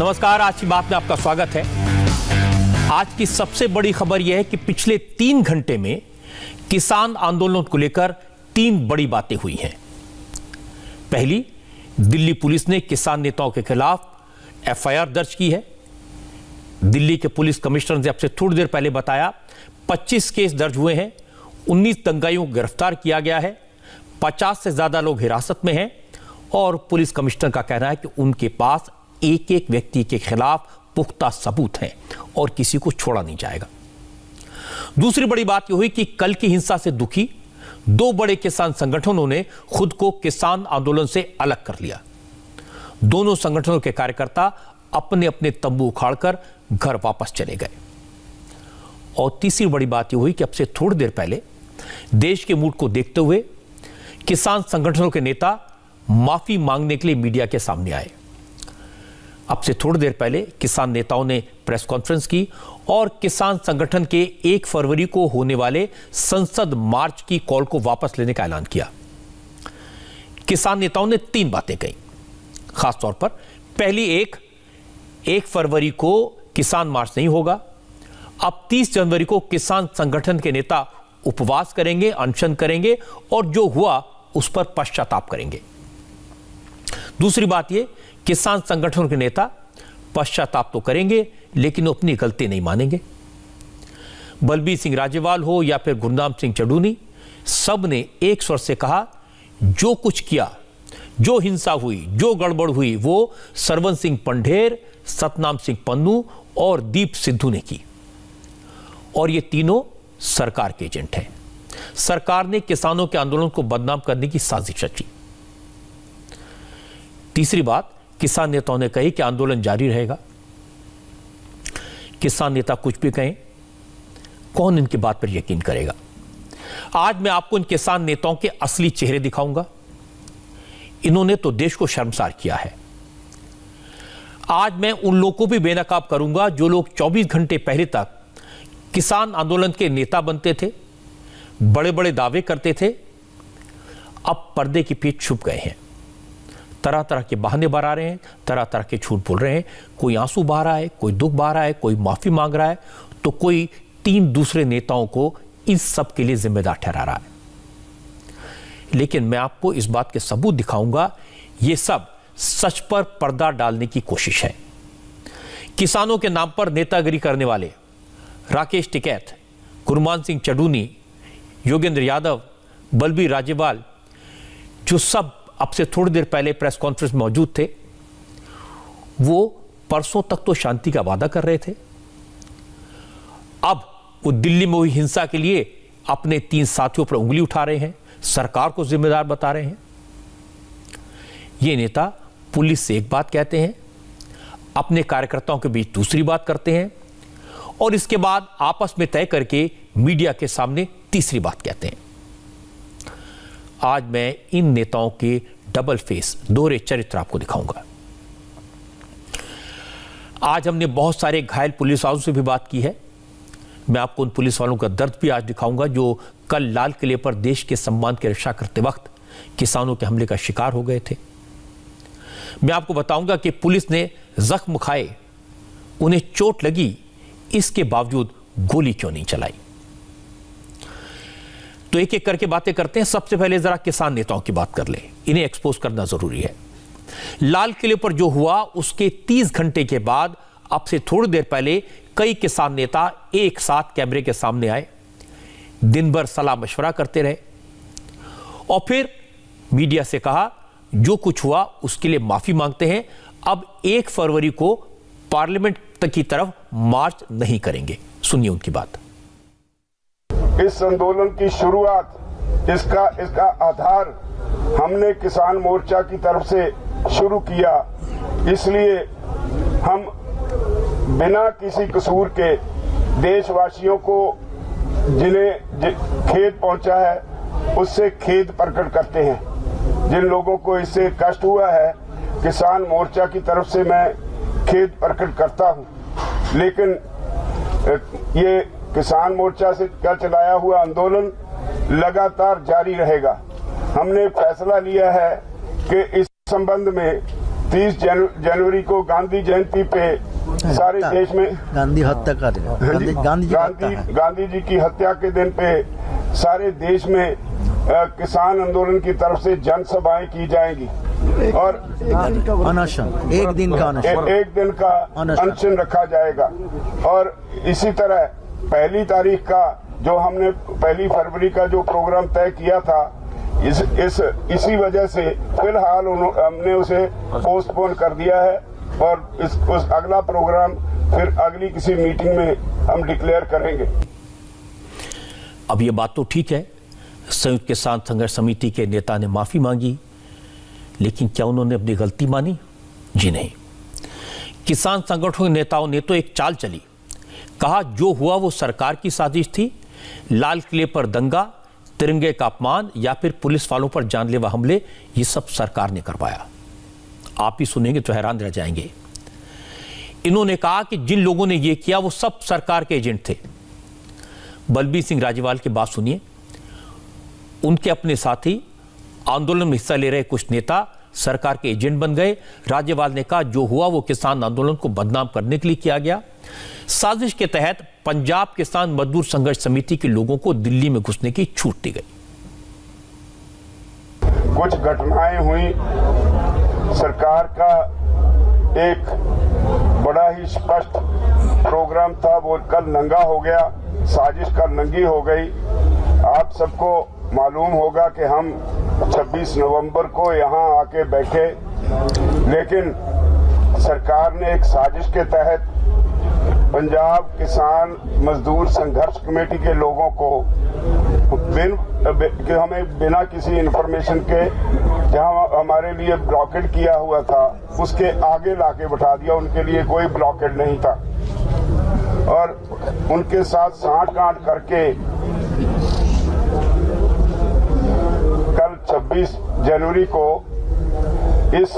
नमस्कार, आज की बात में आपका स्वागत है। आज की सबसे बड़ी खबर यह है कि पिछले 3 घंटे में किसान आंदोलन को लेकर 3 बड़ी बातें हुई हैं। पहली, दिल्ली पुलिस ने किसान नेताओं के खिलाफ एफआईआर दर्ज की है। दिल्ली के पुलिस कमिश्नर ने आपसे थोड़ी देर पहले बताया 25 केस दर्ज हुए हैं, 19 दंगाइयों को गिरफ्तार किया गया है, 50 से ज्यादा लोग हिरासत में हैं और पुलिस कमिश्नर का कहना है कि उनके पास एक एक व्यक्ति के खिलाफ पुख्ता सबूत हैं और किसी को छोड़ा नहीं जाएगा। दूसरी बड़ी बात यह हुई कि कल की हिंसा से दुखी 2 बड़े किसान संगठनों ने खुद को किसान आंदोलन से अलग कर लिया। दोनों संगठनों के कार्यकर्ता अपने अपने तंबू उखाड़कर घर वापस चले गए। और तीसरी बड़ी बात यह हुई कि अब से थोड़ी देर पहले देश के मूड को देखते हुए किसान संगठनों के नेता माफी मांगने के लिए मीडिया के सामने आए। अब से थोड़ी देर पहले किसान नेताओं ने प्रेस कॉन्फ्रेंस की और किसान संगठन के 1 फरवरी को होने वाले संसद मार्च की कॉल को वापस लेने का ऐलान किया। किसान नेताओं ने 3 बातें कही खासतौर पर। पहली, 1 फरवरी को किसान मार्च नहीं होगा। अब 30 जनवरी को किसान संगठन के नेता उपवास करेंगे, अनशन करेंगे और जो हुआ उस पर पश्चाताप करेंगे। दूसरी बात यह, किसान संगठनों के नेता पश्चाताप तो करेंगे लेकिन अपनी गलती नहीं मानेंगे। बलबीर सिंह राजेवाल हो या फिर गुरनाम सिंह चडूनी, सब ने एक स्वर से कहा जो कुछ किया, जो हिंसा हुई, जो गड़बड़ हुई, वो सरवन सिंह पंढेर, सतनाम सिंह पन्नू और दीप सिद्धू ने की। और ये तीनों सरकार के एजेंट हैं। सरकार ने किसानों के आंदोलन को बदनाम करने की साजिश रची। तीसरी बात, किसान नेताओं ने कही कि आंदोलन जारी रहेगा। किसान नेता कुछ भी कहें, कौन इनकी बात पर यकीन करेगा। आज मैं आपको इन किसान नेताओं के असली चेहरे दिखाऊंगा। इन्होंने तो देश को शर्मसार किया है। आज मैं उन लोगों को भी बेनकाब करूंगा जो लोग 24 घंटे पहले तक किसान आंदोलन के नेता बनते थे, बड़े बड़े दावे करते थे, अब पर्दे के पीछे छुप गए हैं। तरह तरह के बहाने बना रहे हैं, तरह तरह के झूठ बोल रहे हैं। कोई आंसू बहा रहा है, कोई दुख बहा रहा है, कोई माफी मांग रहा है, तो कोई 3 दूसरे नेताओं को इस सब के लिए जिम्मेदार ठहरा रहा है। लेकिन मैं आपको इस बात के सबूत दिखाऊंगा। यह सब सच पर पर्दा डालने की कोशिश है। किसानों के नाम पर नेतागिरी करने वाले राकेश टिकैत, गुरमान सिंह चडूनी, योगेंद्र यादव, बलबीर राजेवाल, जो सब अब से थोड़ी देर पहले प्रेस कॉन्फ्रेंस में मौजूद थे, वो परसों तक तो शांति का वादा कर रहे थे। अब वो दिल्ली में हुई हिंसा के लिए अपने 3 साथियों पर उंगली उठा रहे हैं, सरकार को जिम्मेदार बता रहे हैं। ये नेता पुलिस से एक बात कहते हैं, अपने कार्यकर्ताओं के बीच दूसरी बात करते हैं और इसके बाद आपस में तय करके मीडिया के सामने तीसरी बात कहते हैं। आज मैं इन नेताओं के डबल फेस, दोहरे चरित्र आपको दिखाऊंगा। आज हमने बहुत सारे घायल पुलिस वालों से भी बात की है। मैं आपको उन पुलिस वालों का दर्द भी आज दिखाऊंगा जो कल लाल किले पर देश के सम्मान की रक्षा करते वक्त किसानों के हमले का शिकार हो गए थे। मैं आपको बताऊंगा कि पुलिस ने जख्म खाए, उन्हें चोट लगी, इसके बावजूद गोली क्यों नहीं चलाई। तो एक एक करके बातें करते हैं। सबसे पहले जरा किसान नेताओं की बात कर ले, इन्हें एक्सपोज करना जरूरी है। लाल किले पर जो हुआ उसके 30 घंटे के बाद अब से थोड़ी देर पहले कई किसान नेता एक साथ कैमरे के सामने आए, दिन भर सलाह मशवरा करते रहे और फिर मीडिया से कहा जो कुछ हुआ उसके लिए माफी मांगते हैं। अब 1 फरवरी को पार्लियामेंट तक की तरफ मार्च नहीं करेंगे। सुनिए उनकी बात। इस आंदोलन की शुरुआत, इसका आधार हमने किसान मोर्चा की तरफ से शुरू किया। इसलिए हम बिना किसी कसूर के देशवासियों को जिन्हें खेद पहुंचा है उससे खेद प्रकट करते हैं। जिन लोगों को इससे कष्ट हुआ है, किसान मोर्चा की तरफ से मैं खेद प्रकट करता हूं। लेकिन ये किसान मोर्चा से का चलाया हुआ आंदोलन लगातार जारी रहेगा। हमने फैसला लिया है कि इस संबंध में 30 जनवरी को गांधी जयंती पे सारे देश में गांधी हत्या का गांधी जी की हत्या के दिन पे सारे देश में किसान आंदोलन की तरफ से जनसभाएं की जाएंगी और अनशन एक दिन का अनशन रखा जाएगा। और इसी तरह 1 तारीख का जो हमने 1 फरवरी का जो प्रोग्राम तय किया था, इसी वजह से फिलहाल हमने उसे पोस्टपोन कर दिया है और उस अगला प्रोग्राम फिर अगली किसी मीटिंग में हम डिक्लेयर करेंगे। अब ये बात तो ठीक है, संयुक्त किसान संघर्ष समिति के नेता ने माफी मांगी, लेकिन क्या उन्होंने अपनी गलती मानी? जी नहीं। किसान संगठनों के नेताओं ने तो एक चाल चली, कहा जो हुआ वो सरकार की साजिश थी, लाल किले पर दंगा, तिरंगे का अपमान या फिर पुलिस वालों पर जानलेवा हमले, ये सब सरकार ने करवाया। आप ही सुनेंगे तो हैरान रह जाएंगे। इन्होंने कहा कि जिन लोगों ने ये किया वो सब सरकार के एजेंट थे। बलबीर सिंह राजेवाल की बात सुनिए। उनके अपने साथी आंदोलन में हिस्सा ले रहे कुछ नेता सरकार के एजेंट बन गए। राजेवाल ने कहा जो हुआ वो किसान आंदोलन को बदनाम करने के लिए किया गया। साजिश के तहत पंजाब किसान मजदूर संघर्ष समिति के लोगों को दिल्ली में घुसने की छूट दी गई। कुछ घटनाएं हुई, सरकार का एक बड़ा ही स्पष्ट प्रोग्राम था वो कल नंगा हो गया, साजिश कल नंगी हो गई। आप सबको मालूम होगा कि हम 26 नवंबर को यहाँ आके बैठे, लेकिन सरकार ने एक साजिश के तहत पंजाब किसान मजदूर संघर्ष कमेटी के लोगों को हमें बिना किसी इंफॉर्मेशन के जहां हमारे लिए ब्लॉकेड किया हुआ था उसके आगे लाके बैठा दिया। उनके लिए कोई ब्लॉकेड नहीं था और उनके साथ सांठ-गांठ करके कल 26 जनवरी को इस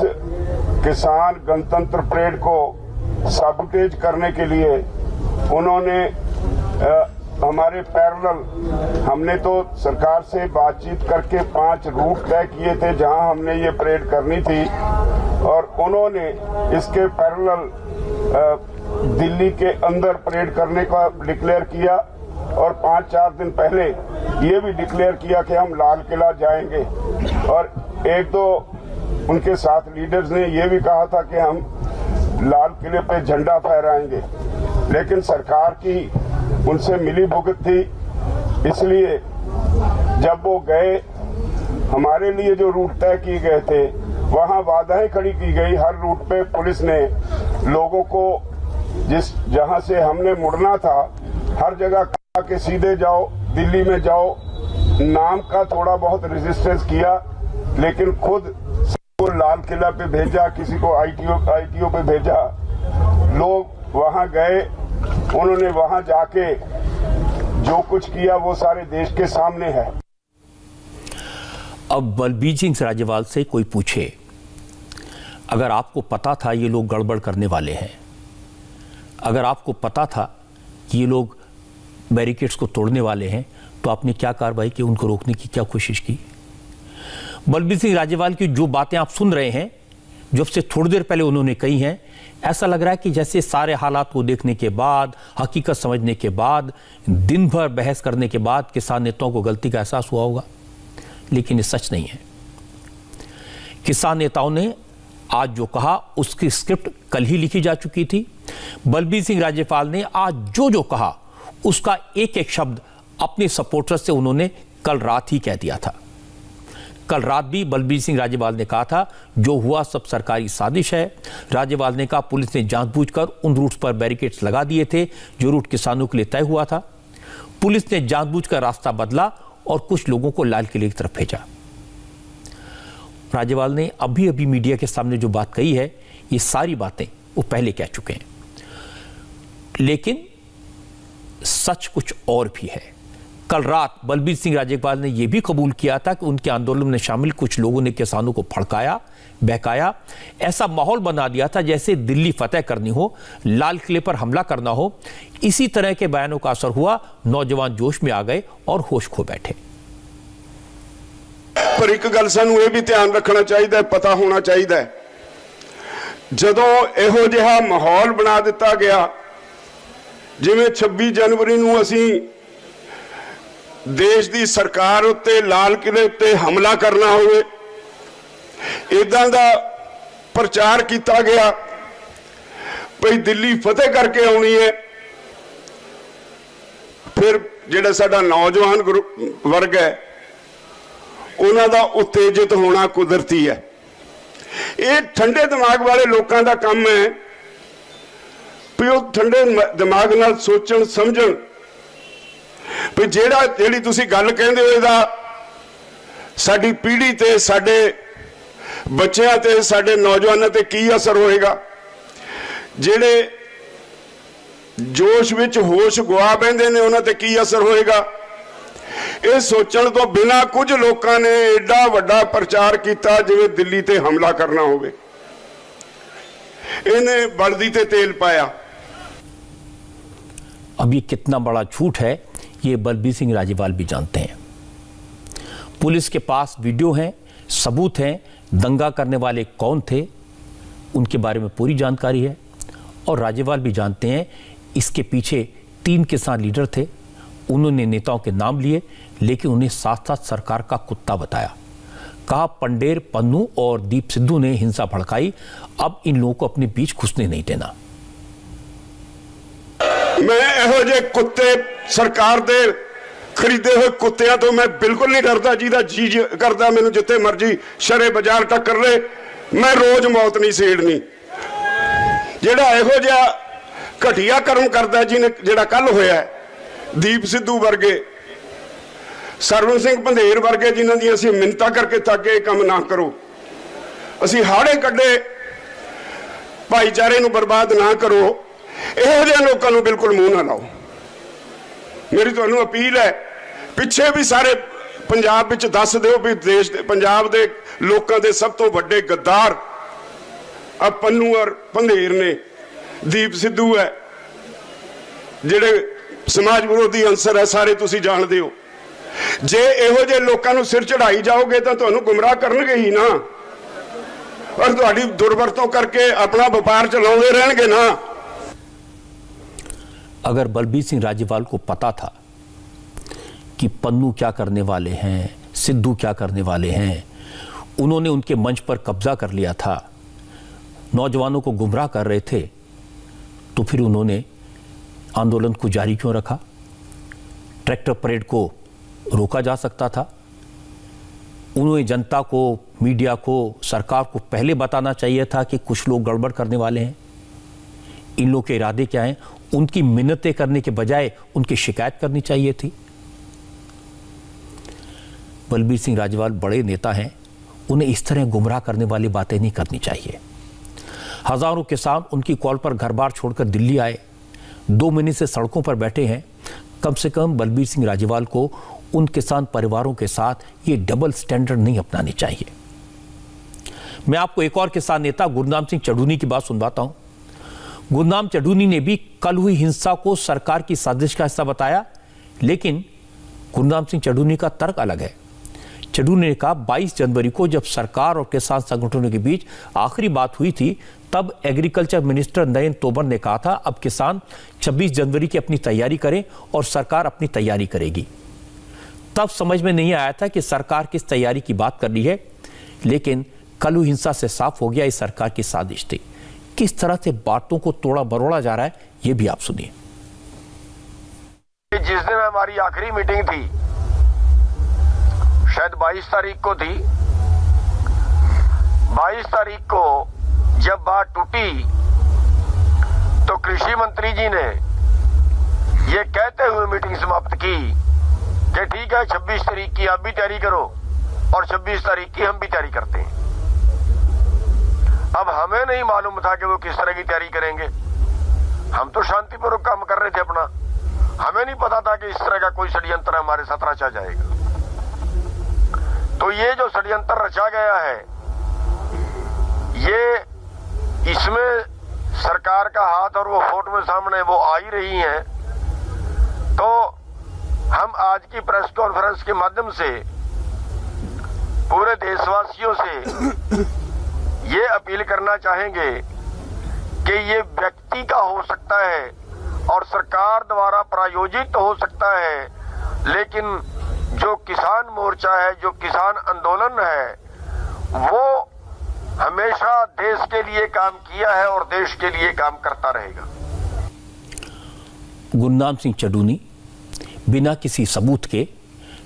किसान गणतंत्र परेड को साबुटेज करने के लिए उन्होंने हमारे पैरेलल हमने तो सरकार से बातचीत करके 5 रूट तय किए थे जहां हमने ये परेड करनी थी और उन्होंने इसके पैरेलल दिल्ली के अंदर परेड करने का डिक्लेयर किया और 5-4 दिन पहले ये भी डिक्लेयर किया कि हम लाल किला जाएंगे और 1-2 उनके साथ लीडर्स ने ये भी कहा था कि हम लाल किले पे झंडा फहराएंगे, लेकिन सरकार की उनसे मिली भुगत थी। इसलिए जब वो गए, हमारे लिए जो रूट तय किए गए थे वहां बाधाएं खड़ी की गई। हर रूट पे पुलिस ने लोगों को जहां से हमने मुड़ना था हर जगह कहा कि सीधे जाओ, दिल्ली में जाओ। नाम का थोड़ा बहुत रेजिस्टेंस किया, लेकिन खुद को लाल किला पे भेजा, किसी को आईटीओ पे भेजा। लोग वहां गए, उन्होंने वहां जाके जो कुछ किया वो सारे देश के सामने है। अब बलबीर सिंह राजेवाल से कोई पूछे, अगर आपको पता था ये लोग गड़बड़ करने वाले हैं, अगर आपको पता था कि ये लोग बैरिकेड्स को तोड़ने वाले हैं, तो आपने क्या कार्रवाई की, उनको रोकने की क्या कोशिश की? बलबीर सिंह राजेवाल की जो बातें आप सुन रहे हैं, जब से थोड़ी देर पहले उन्होंने कही हैं, ऐसा लग रहा है कि जैसे सारे हालात को देखने के बाद, हकीकत समझने के बाद, दिन भर बहस करने के बाद किसान नेताओं को गलती का एहसास हुआ होगा, लेकिन ये सच नहीं है। किसान नेताओं ने आज जो कहा उसकी स्क्रिप्ट कल ही लिखी जा चुकी थी। बलबीर सिंह राजेवाल ने आज जो कहा उसका एक एक शब्द अपने सपोर्टर से उन्होंने कल रात ही कह दिया था। कल रात भी बलबीर सिंह राजेवाल ने कहा था जो हुआ सब सरकारी साजिश है। राजेवाल ने कहा पुलिस ने जानबूझकर उन रूट्स पर बैरिकेड्स लगा दिए थे जो रूट किसानों के लिए तय हुआ था। पुलिस ने जानबूझकर रास्ता बदला और कुछ लोगों को लाल किले की तरफ भेजा। राजेवाल ने अभी मीडिया के सामने जो बात कही है, ये सारी बातें वो पहले कह चुके हैं, लेकिन सच कुछ और भी है। कल रात बलबीर सिंह राजेवाल ने यह भी कबूल किया था कि उनके आंदोलन में शामिल कुछ लोगों ने किसानों को भड़काया, बहकाया, ऐसा माहौल बना दिया था जैसे दिल्ली फतेह करनी हो, लाल किले पर हमला करना हो। इसी तरह के बयानों का असर हुआ, नौजवान जोश में आ गए और होश खो बैठे। पर एक गल सानू ये भी ध्यान रखना चाहिए, पता होना चाहिए ਜਦੋਂ ਇਹੋ ਜਿਹਾ ਮਾਹੌਲ ਬਣਾ ਦਿੱਤਾ ਗਿਆ ਜਿਵੇਂ 26 ਜਨਵਰੀ ਨੂੰ ਅਸੀਂ ਦੇਸ਼ ਦੀ ਸਰਕਾਰ ਉੱਤੇ ਲਾਲ ਕਿਲੇ ਉੱਤੇ ਹਮਲਾ ਕਰਨਾ ਹੋਵੇ, ਇਦਾਂ ਦਾ ਪ੍ਰਚਾਰ ਕੀਤਾ ਗਿਆ ਭਈ ਦਿੱਲੀ ਫਤਿਹ ਕਰਕੇ ਆਉਣੀ ਹੈ। ਫਿਰ ਜਿਹੜਾ ਸਾਡਾ ਨੌਜਵਾਨ ਵਰਗ ਹੈ ਉਹਨਾਂ ਦਾ ਉਤੇਜਿਤ ਹੋਣਾ ਕੁਦਰਤੀ ਹੈ। ਇਹ ਠੰਡੇ ਦਿਮਾਗ ਵਾਲੇ ਲੋਕਾਂ ਦਾ ਕੰਮ ਹੈ ਵੀ ਉਹ ਠੰਡੇ ਦਿਮਾਗ ਨਾਲ ਸੋਚਣ ਸਮਝਣ ਵੀ ਜਿਹੜੀ ਤੁਸੀਂ ਗੱਲ ਕਹਿੰਦੇ ਹੋ ਇਹਦਾ ਸਾਡੀ ਪੀੜ੍ਹੀ ਤੇ ਸਾਡੇ ਬੱਚਿਆਂ ਤੇ ਸਾਡੇ ਨੌਜਵਾਨਾਂ ਤੇ ਕੀ ਅਸਰ ਹੋਏਗਾ। ਜਿਹੜੇ ਜੋਸ਼ ਵਿੱਚ ਹੋਸ਼ ਗਵਾ ਬੈਂਦੇ ਨੇ ਉਹਨਾਂ ਤੇ ਕੀ ਅਸਰ ਹੋਏਗਾ। ਇਹ ਸੋਚਣ ਤੋਂ ਬਿਨਾਂ ਕੁਝ ਲੋਕਾਂ ਨੇ ਐਡਾ ਵੱਡਾ ਪ੍ਰਚਾਰ ਕੀਤਾ ਜਿਵੇਂ ਦਿੱਲੀ ਤੇ ਹਮਲਾ ਕਰਨਾ ਹੋਵੇ। ਇਹਨੇ ਬਲਦੀ ਤੇ तेल पाया। अब ये कितना बड़ा झूठ है ये बलबीर सिंह राजेवाल भी जानते हैं। पुलिस के पास वीडियो हैं, सबूत हैं, दंगा करने वाले कौन थे उनके बारे में पूरी जानकारी है। और राजेवाल भी जानते हैं इसके पीछे 3 किसान लीडर थे। उन्होंने नेताओं के नाम लिए लेकिन उन्हें साथ साथ सरकार का कुत्ता बताया। कहा पंडेर, पन्नू और दीप सिद्धू ने हिंसा भड़काई, अब इन लोगों को अपने बीच घुसने नहीं देना। मैं ਇਹੋ ਜਿਹੇ ਕੁੱਤੇ ਸਰਕਾਰ ਦੇ ਖਰੀਦੇ ਹੋਏ ਕੁੱਤਿਆਂ ਤੋਂ ਮੈਂ ਬਿਲਕੁਲ ਨਹੀਂ ਡਰਦਾ। ਜਿਹਦਾ ਜੀ ਕਰਦਾ ਮੈਨੂੰ ਜਿੱਥੇ ਮਰਜੀ ਸ਼ਰੇ ਬਾਜ਼ਾਰ ਟੱਕਰ ਲੈ, ਮੈਂ ਰੋਜ਼ ਮੌਤ ਨਹੀਂ ਸੇੜਨੀ। ਜਿਹੜਾ ਇਹੋ ਜਿਹਾ ਘਟੀਆ ਕਰਮ ਕਰਦਾ ਜਿਹਨੇ ਜਿਹੜਾ ਕੱਲ ਹੋਇਆ ਦੀਪ ਸਿੱਧੂ ਵਰਗੇ, ਸਰਵਨ ਸਿੰਘ ਪੰਧੇਰ ਵਰਗੇ ਜਿਨ੍ਹਾਂ ਦੀਆਂ ਅਸੀਂ ਮਿੰਨਤਾਂ ਕਰਕੇ ਥੱਕੇ ਇਹ ਕੰਮ ਨਾ ਕਰੋ, ਅਸੀਂ ਹਾੜੇ ਕੱਢੇ, ਭਾਈਚਾਰੇ ਨੂੰ ਬਰਬਾਦ ਨਾ ਕਰੋ, ਇਹੋ ਜਿਹੇ ਲੋਕਾਂ ਨੂੰ ਬਿਲਕੁਲ ਮੂੰਹ ਨਾ ਲਾਓ। ਮੇਰੀ ਤੁਹਾਨੂੰ ਅਪੀਲ ਹੈ ਪਿੱਛੇ ਵੀ ਸਾਰੇ ਪੰਜਾਬ ਵਿੱਚ ਦੱਸ ਦਿਓ ਵੀ ਦੇਸ਼ ਦੇ ਪੰਜਾਬ ਦੇ ਲੋਕਾਂ ਦੇ ਸਭ ਤੋਂ ਵੱਡੇ ਗੱਦਾਰ ਆ ਪੰਨੂ ਔਰ ਪੰਧੇਰ ਨੇ, ਦੀਪ ਸਿੱਧੂ ਹੈ, ਜਿਹੜੇ ਸਮਾਜ ਵਿਰੋਧੀ ਅੰਸਰ ਹੈ ਸਾਰੇ ਤੁਸੀਂ ਜਾਣਦੇ ਹੋ। ਜੇ ਇਹੋ ਜਿਹੇ ਲੋਕਾਂ ਨੂੰ ਸਿਰ ਚੜਾਈ ਜਾਓਗੇ ਤਾਂ ਤੁਹਾਨੂੰ ਗੁੰਮਰਾਹ ਕਰਨਗੇ ਹੀ ਨਾ, ਔਰ ਤੁਹਾਡੀ ਦੁਰਵਰਤੋਂ ਕਰਕੇ ਆਪਣਾ ਵਪਾਰ ਚਲਾਉਂਦੇ ਰਹਿਣਗੇ ਨਾ। अगर बलबीर सिंह राजेवाल को पता था कि पन्नू क्या करने वाले हैं, सिद्धू क्या करने वाले हैं, उन्होंने उनके मंच पर कब्जा कर लिया था, नौजवानों को गुमराह कर रहे थे, तो फिर उन्होंने आंदोलन को जारी क्यों रखा? ट्रैक्टर परेड को रोका जा सकता था। उन्हें जनता को, मीडिया को, सरकार को पहले बताना चाहिए था कि कुछ लोग गड़बड़ करने वाले हैं। इन लोगों के इरादे क्या हैं उनकी मिन्नतें करने के बजाय उनकी शिकायत करनी चाहिए थी। बलबीर सिंह राजेवाल बड़े नेता हैं, उन्हें इस तरह गुमराह करने वाली बातें नहीं करनी चाहिए। हजारों किसान उनकी कॉल पर घर बार छोड़कर दिल्ली आए, 2 महीने से सड़कों पर बैठे हैं। कम से कम बलबीर सिंह राजेवाल को उन किसान परिवारों के साथ ये डबल स्टैंडर्ड नहीं अपनानी चाहिए। मैं आपको एक और किसान नेता गुरनाम सिंह चढ़ूनी की बात सुनवाता हूं। गुरनाम चढ़ूनी ने भी कल हुई हिंसा को सरकार की साजिश का हिस्सा बताया, लेकिन गुरनाम सिंह चढ़ूनी का तर्क अलग है। चढ़ूनी ने कहा 22 जनवरी को जब सरकार और किसान संगठनों के बीच आखिरी बात हुई थी तब एग्रीकल्चर मिनिस्टर नरेंद्र तोमर ने कहा था अब किसान 26 जनवरी की अपनी तैयारी करें और सरकार अपनी तैयारी करेगी। तब समझ में नहीं आया था कि सरकार किस तैयारी की बात कर रही है, लेकिन कल हुई हिंसा से साफ हो गया ये सरकार की साजिश थी। किस तरह से बातों को तोड़ा मरोड़ा जा रहा है ये भी आप सुनिए। जिस दिन हमारी आखिरी मीटिंग थी शायद 22 तारीख को थी, 22 तारीख को जब बात टूटी तो कृषि मंत्री जी ने ये कहते हुए मीटिंग समाप्त की कि ठीक है 26 तारीख की आप भी तैयारी करो और 26 तारीख की हम भी तैयारी करते हैं। अब हमें नहीं मालूम था कि वो किस तरह की तैयारी करेंगे। हम तो शांतिपूर्वक काम कर रहे थे अपना, हमें नहीं पता था कि इस तरह का कोई षड्यंत्र हमारे साथ रचा जाएगा। तो ये जो षड्यंत्र रचा गया है ये इसमें सरकार का हाथ और वो फोटो में सामने वो आ ही रही हैं। तो हम आज की प्रेस कॉन्फ्रेंस के माध्यम से पूरे देशवासियों से ये अपील करना चाहेंगे कि ये व्यक्ति का हो सकता है और सरकार द्वारा प्रायोजित हो सकता है, लेकिन जो किसान मोर्चा है, जो किसान आंदोलन है, वो हमेशा देश के लिए काम किया है और देश के लिए काम करता रहेगा। गुरनाम सिंह चड्डूनी बिना किसी सबूत के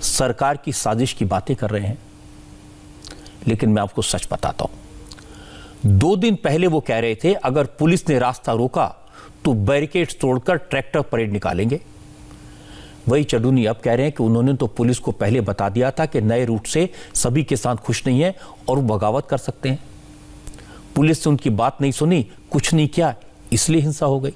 सरकार की साजिश की बातें कर रहे हैं। लेकिन मैं आपको सच बताता हूं, 2 दिन पहले वो कह रहे थे अगर पुलिस ने रास्ता रोका तो बैरिकेड्स तोड़कर ट्रैक्टर परेड निकालेंगे। वही चड्डूनी अब कह रहे हैं कि उन्होंने तो पुलिस को पहले बता दिया था कि नए रूट से सभी किसान खुश नहीं हैं और वो बगावत कर सकते हैं। पुलिस ने उनकी बात नहीं सुनी, कुछ नहीं किया, इसलिए हिंसा हो गई।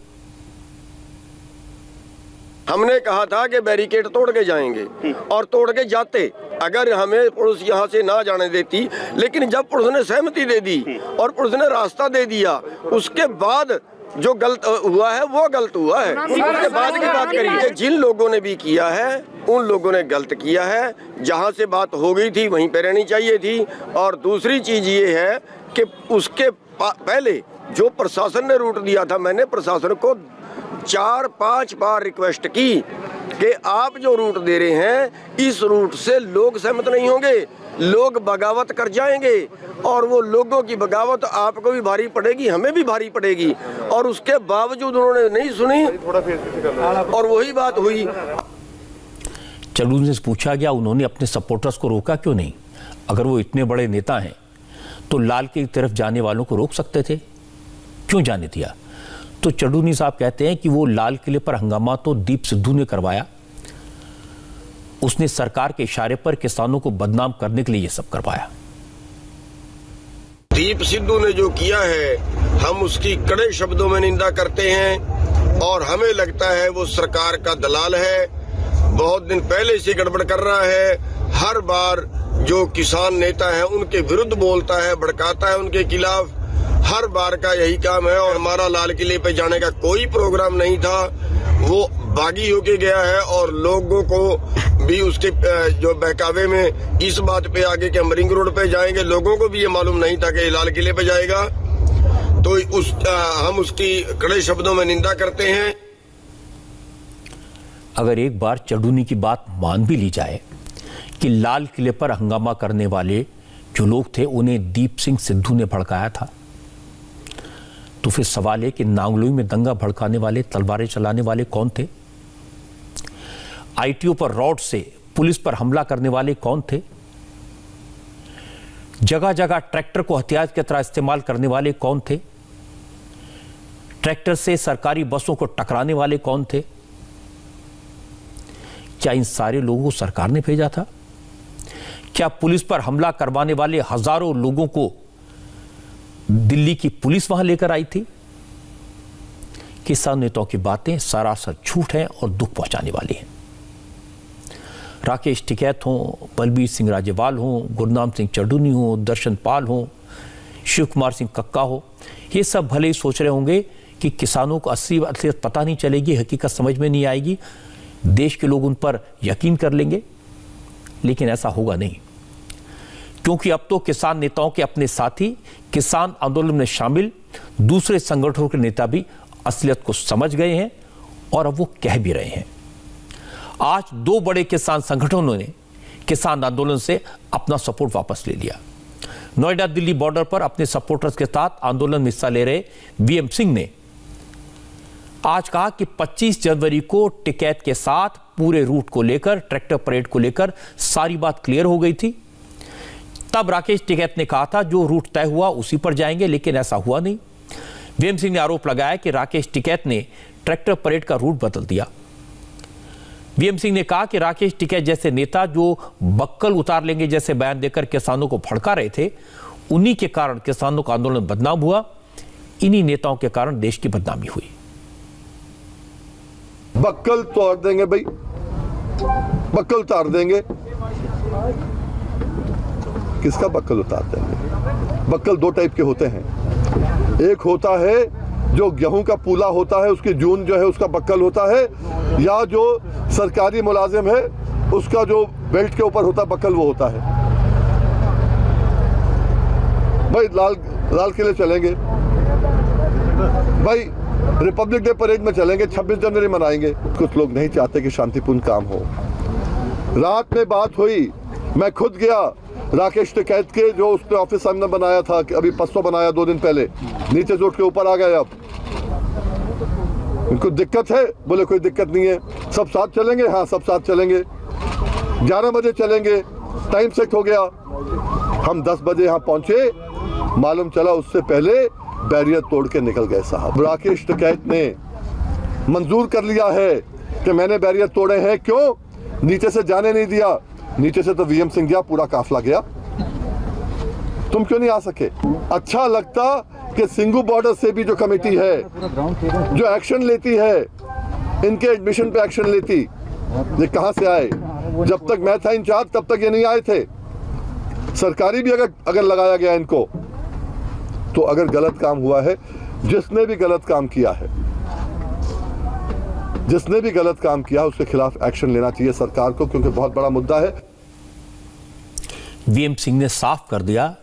हमने कहा था कि बैरिकेड तोड़ के जाएंगे और तोड़ के जाते, अगर हमें पुलिस यहाँ से ना जाने देती। लेकिन जब पुलिस ने सहमति दे दी और पुलिस ने रास्ता दे दिया, उसके बाद जो गलत हुआ है वो गलत हुआ है। उसके बाद की बात करिए, जिन लोगों ने भी किया है उन लोगों ने गलत किया है। जहाँ से बात हो गई थी वहीं पे रहनी चाहिए थी। और दूसरी चीज ये है कि उसके पहले जो प्रशासन ने रूट दिया था, मैंने प्रशासन को 4-5 बार रिक्वेस्ट की कि आप जो रूट दे रहे हैं, इस रूट से लोग सहमत नहीं होंगे, लोग बगावत कर जाएंगे और वो लोगों की बगावत आपको भी भारी पड़ेगी, हमें भी भारी पड़ेगी। और उसके बावजूद उन्होंने नहीं सुनी और वही बात हुई। चड्डूनी से पूछा गया उन्होंने अपने सपोर्टर्स को रोका क्यों नहीं? अगर वो इतने बड़े नेता हैं तो लाल की तरफ जाने वालों को रोक सकते थे, क्यों जाने दिया? तो चड्डूनी साहब कहते हैं कि वो लाल किले पर हंगामा तो दीप सिद्धू ने करवाया, उसने सरकार के इशारे पर किसानों को बदनाम करने के लिए ये सब करवाया। दीप सिद्धू ने जो किया है हम उसकी कड़े शब्दों में निंदा करते हैं और हमें लगता है वो सरकार का दलाल है। बहुत दिन पहले से गड़बड़ कर रहा है, हर बार जो किसान नेता है उनके विरुद्ध बोलता है, भड़काता है उनके खिलाफ, हर बार का यही काम है। और हमारा लाल किले पे जाने का कोई प्रोग्राम नहीं था, वो बागी होके गया है और लोगों को भी उसके जो बहकावे में इस बात पे आगे कि हम रिंग रोड पे जाएंगे, लोगों को भी ये मालूम नहीं था कि लाल किले पे जाएगा। तो हम उसकी कड़े शब्दों में निंदा करते हैं। अगर एक बार चड्डूनी की बात मान भी ली जाए कि लाल किले पर हंगामा करने वाले जो लोग थे उन्हें दीप सिंह सिद्धू ने भड़काया था, तो फिर सवाल है कि नांगलोई में दंगा भड़काने वाले, तलवारें चलाने वाले कौन थे? आईटीओ पर रॉड से पुलिस पर हमला करने वाले कौन थे? जगह जगह ट्रैक्टर को हथियार की तरह इस्तेमाल करने वाले कौन थे? ट्रैक्टर से सरकारी बसों को टकराने वाले कौन थे? क्या इन सारे लोगों को सरकार ने भेजा था? क्या पुलिस पर हमला करवाने वाले हजारों लोगों को दिल्ली की पुलिस वहां लेकर आई थी? किसान नेताओं की बातें सरासर झूठ हैं और दुख पहुंचाने वाली हैं। राकेश टिकैत हो, बलबीर सिंह राजेवाल हो, गुरनाम सिंह चड्डूनी हो, दर्शन पाल हो, शिव कुमार सिंह कक्का हो, ये सब भले ही सोच रहे होंगे कि किसानों को असलियत पता नहीं चलेगी, हकीकत समझ में नहीं आएगी, देश के लोग उन पर यकीन कर लेंगे। लेकिन ऐसा होगा नहीं, क्योंकि अब तो किसान नेताओं के अपने साथी, किसान आंदोलन में शामिल दूसरे संगठनों के नेता भी असलियत को समझ गए हैं और अब वो कह भी रहे हैं। आज 2 बड़े किसान संगठनों ने किसान आंदोलन से अपना सपोर्ट वापस ले लिया। नोएडा दिल्ली बॉर्डर पर अपने सपोर्टर्स के साथ आंदोलन में हिस्सा ले रहे वीएम सिंह ने आज कहा कि 25 जनवरी को टिकैत के साथ पूरे रूट को लेकर, ट्रैक्टर परेड को लेकर सारी बात क्लियर हो गई थी। तब राकेश टिकैत ने कहा था जो रूट तय हुआ उसी पर जाएंगे, लेकिन ऐसा हुआ नहीं। वीएम सिंह ने आरोप लगाया कि राकेश टिकैत ने ट्रैक्टर परेड का रूट बदल दिया। वीएम सिंह ने कहा कि राकेश टिकैत जैसे नेता जो बक्कल उतार लेंगे जैसे बयान देकर किसानों को भड़का रहे थे, उन्हीं के कारण किसानों का आंदोलन बदनाम हुआ, इन्हीं नेताओं के कारण देश की बदनामी हुई। बक्कल तोड़ देंगे भाई, बक्कल उतार देंगे। किसका बक्कल उतार देंगे? बक्कल 2 टाइप के होते हैं। एक होता है जो गेहूं का पूला होता है, उसकी जून जो है उसका बक्कल होता है, या जो सरकारी मुलाजिम है उसका जो बेल्ट के ऊपर होता है बक्कल, वो होता है। भाई लाल किले चलेंगे, भाई रिपब्लिक डे परेड में चलेंगे, 26 जनवरी मनाएंगे। कुछ लोग नहीं चाहते कि शांतिपूर्ण काम हो। रात में बात हुई, मैं खुद गया राकेश टिकैत के जो उसने ऑफिस हमने बनाया था, अभी 500 बनाया 2 दिन पहले, नीचे से उठ के ऊपर आ गए। अब इनको दिक्कत है, बोले कोई दिक्कत नहीं है, सब साथ चलेंगे। हाँ सब साथ चलेंगे, 11 बजे चलेंगे, टाइम सेट हो गया। हम 10 बजे यहाँ पहुंचे, मालूम चला उससे पहले बैरियर तोड़ के निकल गए साहब। राकेश टिकैत ने मंजूर कर लिया है कि मैंने बैरियर तोड़े हैं। क्यों? नीचे से जाने नहीं दिया। नीचे से तो वीएम सिंह गया, पूरा काफिला गया, तुम क्यों नहीं आ सके? अच्छा लगता कि सिंगू बॉर्डर से भी जो कमेटी है जो एक्शन लेती है, इनके एडमिशन पे एक्शन लेती, ये कहां से आए? जब तक मैं था इंचार्ज तब तक ये नहीं आए थे। सरकारी भी अगर लगाया गया इनको, तो अगर गलत काम हुआ है, जिसने भी गलत काम किया है, जिसने भी गलत काम किया उसके खिलाफ एक्शन लेना चाहिए सरकार को, क्योंकि बहुत बड़ा मुद्दा है। वीएम सिंह ने साफ कर दिया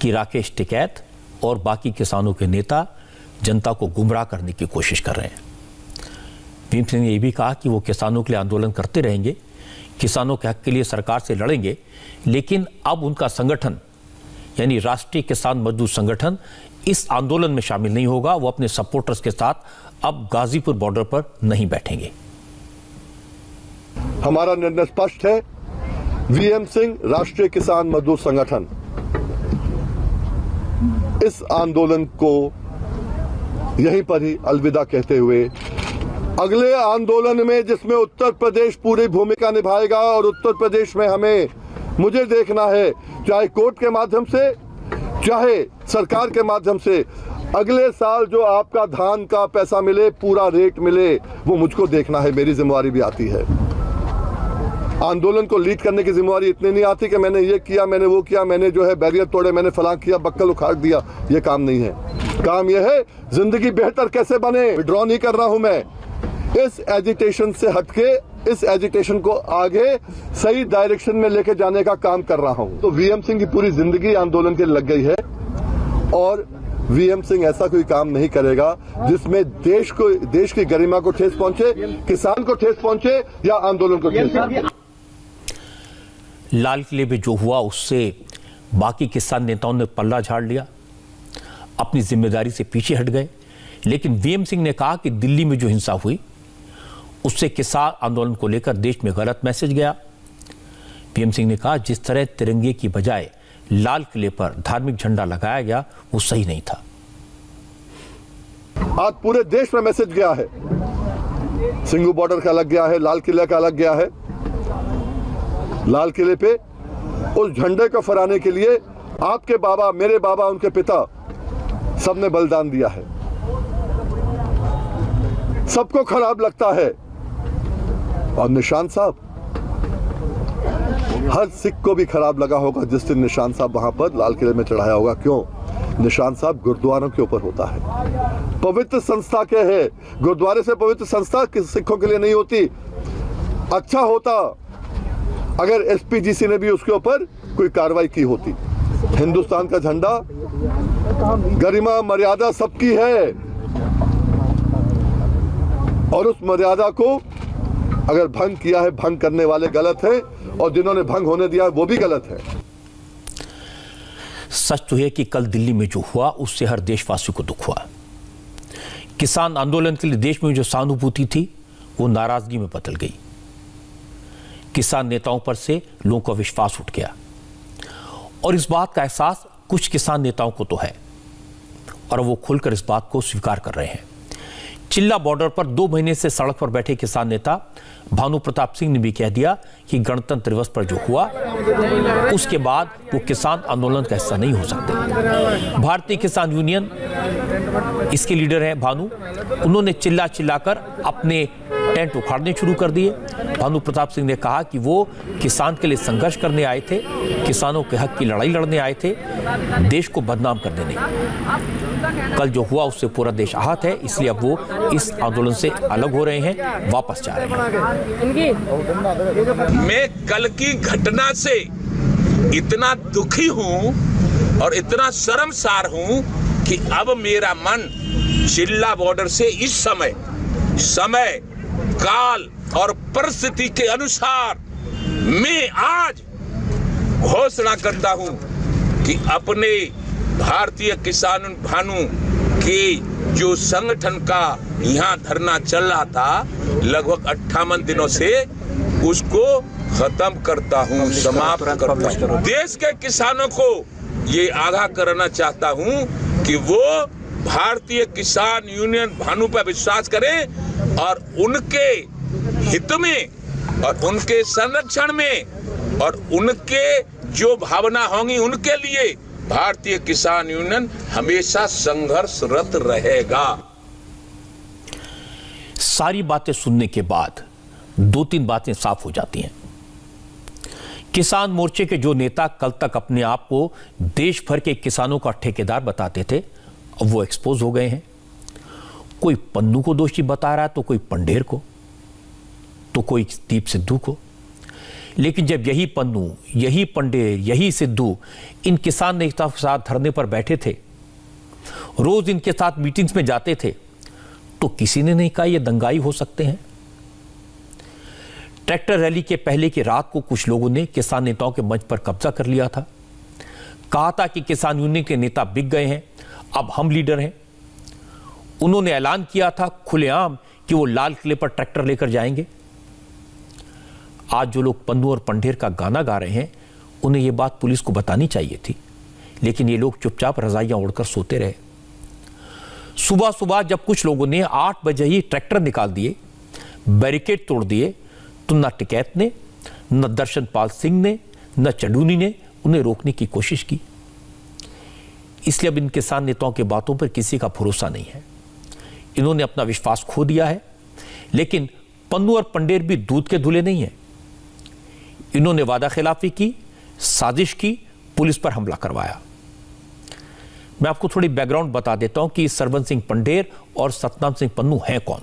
कि राकेश टिकैत और बाकी किसानों के नेता जनता को गुमराह करने की कोशिश कर रहे हैं। वीएम सिंह ने यह भी कहा कि वो किसानों के लिए आंदोलन करते रहेंगे, किसानों के हक के लिए सरकार से लड़ेंगे, लेकिन अब उनका संगठन यानी राष्ट्रीय किसान मजदूर संगठन इस आंदोलन में शामिल नहीं होगा। वो अपने सपोर्टर्स के साथ अब गाजीपुर बॉर्डर पर नहीं बैठेंगे। हमारा निर्णय स्पष्ट है, वीएम सिंह राष्ट्रीय किसान मजदूर संगठन इस आंदोलन को यहीं पर ही अलविदा कहते हुए अगले आंदोलन में, जिसमें उत्तर प्रदेश पूरी भूमिका निभाएगा, और उत्तर प्रदेश में मुझे देखना है, चाहे कोर्ट के माध्यम से चाहे सरकार के माध्यम से, अगले साल जो आपका धान का पैसा मिले, पूरा रेट मिले, वो मुझको देखना है। मेरी जिम्मेवारी भी आती है। आंदोलन को लीड करने की जिम्मेवारी इतनी नहीं आती कि मैंने ये किया, मैंने वो किया, मैंने जो है बैरियर तोड़े, मैंने फलां किया, बक्कल उखाड़ दिया। ये काम नहीं है। काम यह है जिंदगी बेहतर कैसे बने। विड्रॉ नहीं कर रहा हूं मैं, इस एजिटेशन से हटके इस एजिटेशन को आगे सही डायरेक्शन में लेके जाने का काम कर रहा हूं। तो वीएम सिंह की पूरी जिंदगी आंदोलन के लिए लग गई है, और वीएम सिंह ऐसा कोई काम नहीं करेगा जिसमें देश की गरिमा को ठेस पहुंचे, किसान को ठेस पहुंचे या आंदोलन को ठेस पहुंचे। लाल किले में जो हुआ उससे बाकी किसान नेताओं ने पल्ला झाड़ लिया, अपनी जिम्मेदारी से पीछे हट गए। लेकिन वीएम सिंह ने कहा कि दिल्ली में जो हिंसा हुई उससे किसान आंदोलन को लेकर देश में गलत मैसेज गया। वीएम सिंह ने कहा जिस तरह तिरंगे की बजाय लाल किले पर धार्मिक झंडा लगाया गया वो सही नहीं था। आज पूरे देश में मैसेज गया है, सिंगू बॉर्डर का अलग गया है, लाल किले का अलग गया है। लाल किले पे उस झंडे को फहराने के लिए आपके बाबा, मेरे बाबा, उनके पिता सबने बलिदान दिया है। सबको खराब लगता है, और निशान साहब, हर सिख को भी खराब लगा होगा जिस दिन निशान साहब वहां पर लाल किले में चढ़ाया होगा। क्यों? निशान साहब गुरुद्वारों के ऊपर होता है, पवित्र संस्था के है। गुरुद्वारे से पवित्र संस्था सिखों के लिए नहीं होती। अच्छा होता अगर एसपीजीसी ने भी उसके ऊपर कोई कार्रवाई की होती। हिंदुस्तान का झंडा, गरिमा मर्यादा सबकी है, और उस मर्यादा को अगर भंग किया है, भंग करने वाले गलत हैं, और जिन्होंने भंग होने दिया है वो भी गलत है। सच तो है कि कल दिल्ली में जो हुआ उससे हर देशवासी को दुख हुआ। किसान आंदोलन के लिए देश में जो सहानुभूति थी वो नाराजगी में बदल गई। किसान नेताओं पर से लोगों का विश्वास उठ गया, और इस बात का एहसास कुछ किसान नेताओं को तो है, और वो खुलकर इस बात को स्वीकार कर रहे हैं। चिल्ला बॉर्डर पर 2 महीने से सड़क पर बैठे किसान नेता भानु प्रताप सिंह ने भी कह दिया कि गणतंत्र दिवस पर जो हुआ उसके बाद वो किसान आंदोलन का हिस्सा नहीं हो सकते। भारतीय किसान यूनियन, इसके लीडर हैं भानु, उन्होंने चिल्ला चिल्लाकर अपने टेंट उखाड़ने शुरू कर दिए। भानु प्रताप सिंह ने कहा कि वो किसान के लिए संघर्ष करने आए थे, किसानों के हक की लड़ाई लड़ने आए थे, देश को बदनाम करने नहीं। कल जो हुआ उससे पूरा देश आहत है, इसलिए अब वो इस आंदोलन से अलग हो रहे हैं, वापस जा रहे हैं। मैं कल की घटना से इतना दुखी हूं और इतना शर्मसार हूं कि अब मेरा मन चिल्ला बॉर्डर से इस समय काल और परिस्थिति के अनुसार मैं आज घोषणा करता हूं कि अपने भारतीय किसान भानु के जो संगठन का यहाँ धरना चल रहा था लगभग 58 दिनों से, उसको खत्म करता हूँ, समाप्त करता हूँ। देश के किसानों को ये आगाह करना चाहता हूँ कि वो भारतीय किसान यूनियन भानु पर विश्वास करें और उनके हित में और उनके संरक्षण में और उनके जो भावना होंगी उनके लिए भारतीय किसान यूनियन हमेशा संघर्षरत रहेगा। सारी बातें सुनने के बाद 2-3 बातें साफ हो जाती हैं। किसान मोर्चे के जो नेता कल तक अपने आप को देश भर के किसानों का ठेकेदार बताते थे, अब वो एक्सपोज हो गए हैं। कोई पन्नू को दोषी बता रहा है, तो कोई पंडेर को, तो कोई दीप सिद्धू को। लेकिन जब यही पन्नू, यही पंडेर, यही सिद्धू इन किसान नेताओं के साथ धरने पर बैठे थे, रोज इनके साथ मीटिंग्स में जाते थे, तो किसी ने नहीं कहा ये दंगाई हो सकते हैं। ट्रैक्टर रैली के पहले की रात को कुछ लोगों ने किसान नेताओं के मंच पर कब्जा कर लिया था, कहा था कि किसान यूनियन के नेता बिक गए हैं, अब हम लीडर हैं। उन्होंने ऐलान किया था खुलेआम कि वो लाल किले पर ट्रैक्टर लेकर जाएंगे। आज जो लोग पन्नू और पंडेर का गाना गा रहे हैं, उन्हें यह बात पुलिस को बतानी चाहिए थी, लेकिन ये लोग चुपचाप रजाइयां ओढ़कर सोते रहे। सुबह सुबह जब कुछ लोगों ने 8 बजे ही ट्रैक्टर निकाल दिए, बैरिकेड तोड़ दिए, तो न टिकैत ने, न दर्शनपाल सिंह ने, न चडूनी ने उन्हें रोकने की कोशिश की। इसलिए अब इन किसान नेताओं की बातों पर किसी का भरोसा नहीं है। इन्होंने अपना विश्वास खो दिया है। लेकिन पन्नू और पंडेर भी दूध के धुले नहीं है। इन्होंने वादा खिलाफी की, साजिश की, पुलिस पर हमला करवाया। मैं आपको थोड़ी बैकग्राउंड बता देता हूं कि सरवन सिंह पंडेर और सतनाम सिंह पन्नू हैं कौन।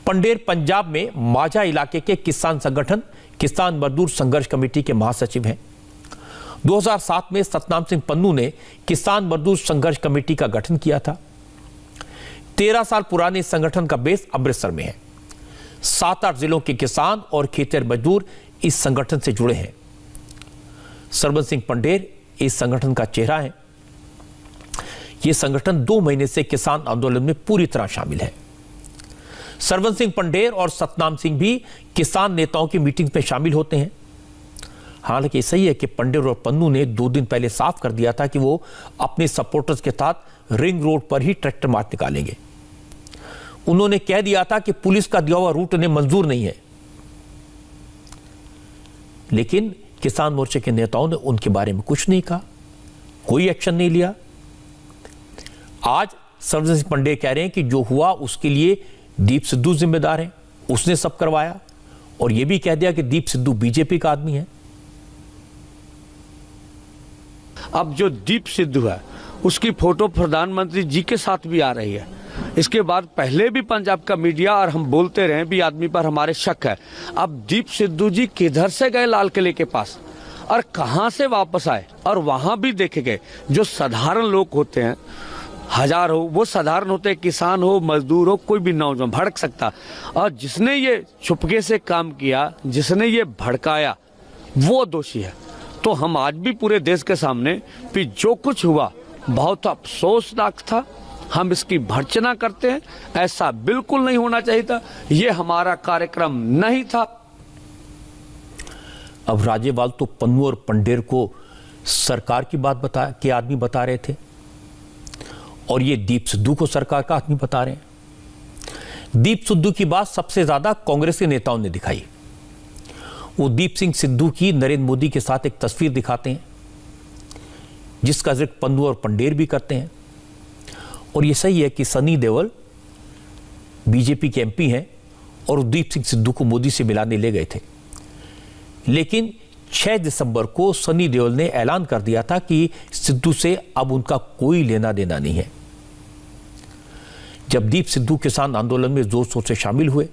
पंडेर पंजाब में माझा इलाके के किसान संगठन किसान मजदूर संघर्ष कमेटी के महासचिव हैं। 2007 में सतनाम सिंह पन्नू ने किसान मजदूर संघर्ष कमेटी का गठन किया था। 13 साल पुराने इस संगठन का बेस अमृतसर में है। 7-8 जिलों के किसान और खेतिहर मजदूर इस संगठन से जुड़े हैं। सरवन सिंह पंडेर इस संगठन का चेहरा है। यह संगठन 2 महीने से किसान आंदोलन में पूरी तरह शामिल है। सरवन सिंह पंडेर और सतनाम सिंह भी किसान नेताओं की मीटिंग्स में शामिल होते हैं। हालांकि सही है कि पंडेर और पन्नू ने 2 दिन पहले साफ कर दिया था कि वो अपने सपोर्टर्स के साथ रिंग रोड पर ही ट्रैक्टर मार्च निकालेंगे। उन्होंने कह दिया था कि पुलिस का दिया हुआ रूट उन्हें मंजूर नहीं है। लेकिन किसान मोर्चे के नेताओं ने उनके बारे में कुछ नहीं कहा, कोई एक्शन नहीं लिया। आज सरवन सिंह पंडेर कह रहे हैं कि जो हुआ उसके लिए दीप सिद्धू जिम्मेदार है, उसने सब करवाया, और यह भी कह दिया कि दीप सिद्धू बीजेपी का आदमी है। अब जो दीप सिद्धू है उसकी फोटो प्रधानमंत्री जी के साथ भी आ रही है। इसके बाद पहले भी पंजाब का मीडिया और हम बोलते रहे भी आदमी पर हमारे शक है। अब दीप सिद्धू जी किधर से गए लाल किले के पास और कहां से वापस आए, और वहां भी देखे गए जो साधारण लोग होते हैं, हजार हो, वो साधारण होते हैं, किसान हो, मजदूर हो, कोई भी नौजवान भड़क सकता। और जिसने ये छुपके से काम किया, जिसने ये भड़काया, वो दोषी है। तो हम आज भी पूरे देश के सामने भी जो कुछ हुआ बहुत अफसोसनाक था। हम इसकी भर्त्सना करते हैं, ऐसा बिल्कुल नहीं होना चाहिए था, ये हमारा कार्यक्रम नहीं था। अब राजेवाल तो पन्नू और पंडेर को सरकार की बात के आदमी बता रहे थे, और ये दीप सिद्धू को सरकार का आदमी बता रहे हैं। दीप सिद्धू की बात सबसे ज्यादा कांग्रेस के नेताओं ने दिखाई। वो दीप सिंह सिद्धू की नरेंद्र मोदी के साथ एक तस्वीर दिखाते हैं, जिसका जिक्र पन्नू और पंडेर भी करते हैं। और ये सही है कि सनी देओल बीजेपी के एमपी हैं और दीप सिंह सिद्धू को मोदी से मिलाने ले गए थे। लेकिन 6 दिसंबर को सनी देओल ने ऐलान कर दिया था कि सिद्धू से अब उनका कोई लेना देना नहीं है। जब दीप सिद्धू किसान आंदोलन में जोर शोर से शामिल हुए,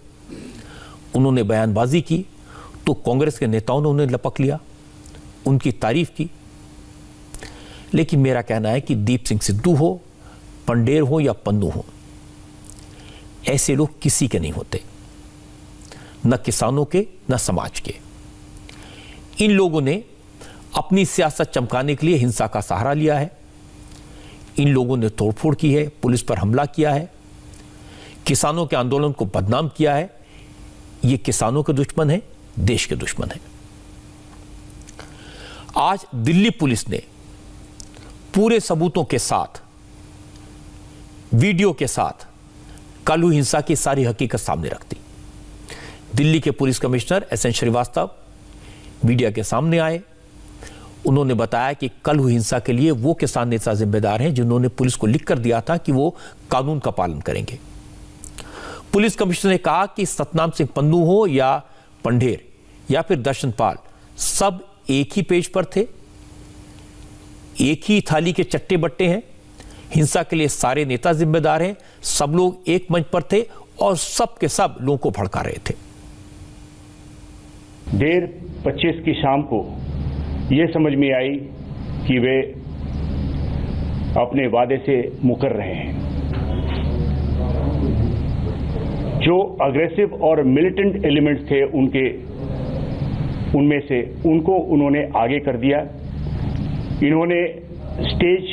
उन्होंने बयानबाजी की, तो कांग्रेस के नेताओं ने उन्हें लपक लिया, उनकी तारीफ की। लेकिन मेरा कहना है कि दीप सिंह सिद्धू हो, पंडेर हो या पन्नू हो, ऐसे लोग किसी के नहीं होते, न किसानों के न समाज के। इन लोगों ने अपनी सियासत चमकाने के लिए हिंसा का सहारा लिया है। इन लोगों ने तोड़फोड़ की है, पुलिस पर हमला किया है, किसानों के आंदोलन को बदनाम किया है। ये किसानों के दुश्मन है, देश के दुश्मन है। आज दिल्ली पुलिस ने पूरे सबूतों के साथ, वीडियो के साथ कल हुई हिंसा की सारी हकीकत सामने रख दी। दिल्ली के police commissioner SN Srivastava media के सामने आए। उन्होंने बताया कि कल हुई हिंसा के लिए वो किसान नेता जिम्मेदार हैं जिन्होंने पुलिस को लिख कर दिया था कि वो कानून का पालन करेंगे। पुलिस कमिश्नर ने कहा कि सतनाम सिंह पन्नू हो या पंडेर या फिर दर्शनपाल, सब एक ही पेज पर थे, एक ही थाली के चट्टे बट्टे हैं। हिंसा के लिए सारे नेता जिम्मेदार हैं, सब लोग एक मंच पर थे और सब के सब लोगों को भड़का रहे थे। 1:25 की शाम को यह समझ में आई कि वे अपने वादे से मुकर रहे हैं। जो अग्रेसिव और मिलिटेंट एलिमेंट्स थे उनमें से उनको उन्होंने आगे कर दिया। इन्होंने स्टेज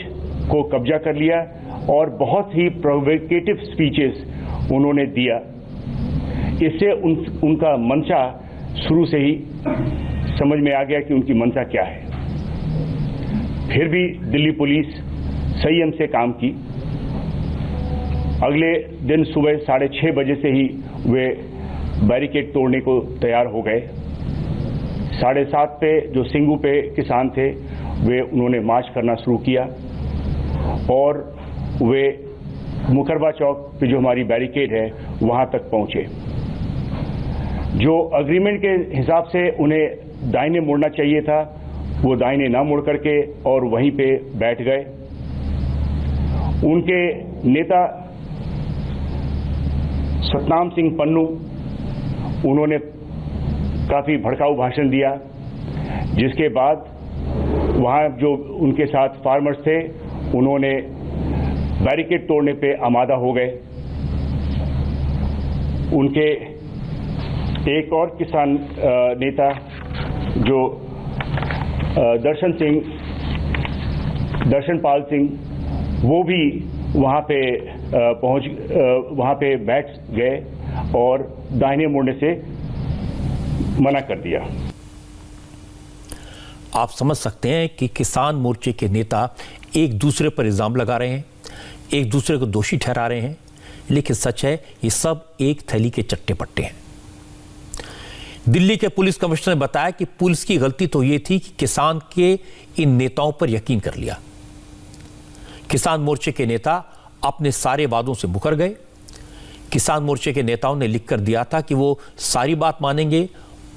को कब्जा कर लिया और बहुत ही प्रोवोकेटिव स्पीचेस उन्होंने दिया। इससे उनका मंशा शुरू से ही समझ में आ गया कि उनकी मंशा क्या है। फिर भी दिल्ली पुलिस संयम से काम की। अगले दिन सुबह 6:30 बजे से ही वे बैरिकेड तोड़ने को तैयार हो गए। 7:30 पे जो सिंगू पे किसान थे वे उन्होंने मार्च करना शुरू किया और वे मुकरबा चौक पे जो हमारी बैरिकेड है वहां तक पहुंचे। जो एग्रीमेंट के हिसाब से उन्हें दाहिने मुड़ना चाहिए था वो दाहिने ना मुड़ करके और वहीं पे बैठ गए। उनके नेता सतनाम सिंह पन्नू, उन्होंने काफी भड़काऊ भाषण दिया, जिसके बाद वहां जो उनके साथ फार्मर्स थे उन्होंने बैरिकेड तोड़ने पे आमादा हो गए। उनके एक और किसान नेता जो दर्शनपाल सिंह, वो भी वहां पे बैठ गए और दाहिने मुड़ने से मना कर दिया। आप समझ सकते हैं कि किसान मोर्चे के नेता एक दूसरे पर इल्जाम लगा रहे हैं, एक दूसरे को दोषी ठहरा रहे हैं, लेकिन सच है ये सब एक थैली के चट्टे पट्टे हैं। दिल्ली के पुलिस कमिश्नर ने बताया कि पुलिस की गलती तो ये थी कि किसान के इन नेताओं पर यकीन कर लिया। किसान मोर्चे के नेता अपने सारे वादों से मुकर गए। किसान मोर्चे के नेताओं ने लिख कर दिया था कि वो सारी बात मानेंगे,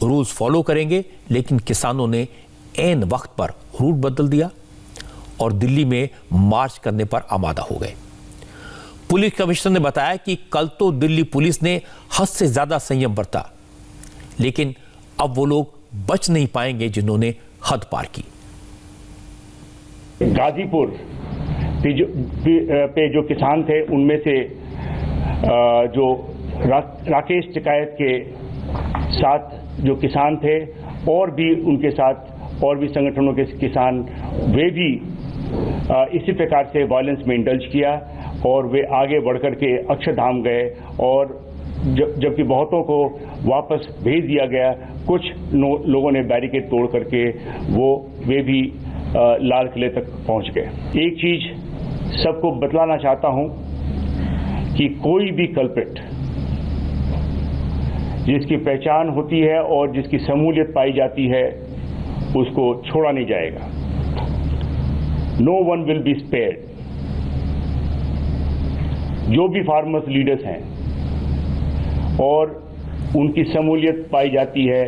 रूल्स फॉलो करेंगे, लेकिन किसानों ने ऐन वक्त पर रूट बदल दिया और दिल्ली में मार्च करने पर आमादा हो गए। पुलिस कमिश्नर ने बताया कि कल तो दिल्ली पुलिस ने हद से ज्यादा संयम बरता, लेकिन अब वो लोग बच नहीं पाएंगे जिन्होंने हद पार की। गाजीपुर पे जो किसान थे उनमें से जो राकेश टिकायत के साथ जो किसान थे और भी उनके साथ और भी संगठनों के किसान, वे भी इसी प्रकार से वायलेंस में इंडल्ज किया और वे आगे बढ़कर के अक्षरधाम गए और जबकि बहुतों को वापस भेज दिया गया। कुछ लोगों ने बैरिकेड तोड़ करके वे भी लाल किले तक पहुंच गए। एक चीज सबको बतलाना चाहता हूं कि कोई भी कल्प्रिट जिसकी पहचान होती है और जिसकी शमूलियत पाई जाती है उसको छोड़ा नहीं जाएगा। No one will be spared. जो भी फार्मर्स लीडर्स हैं और उनकी शमूलियत पाई जाती है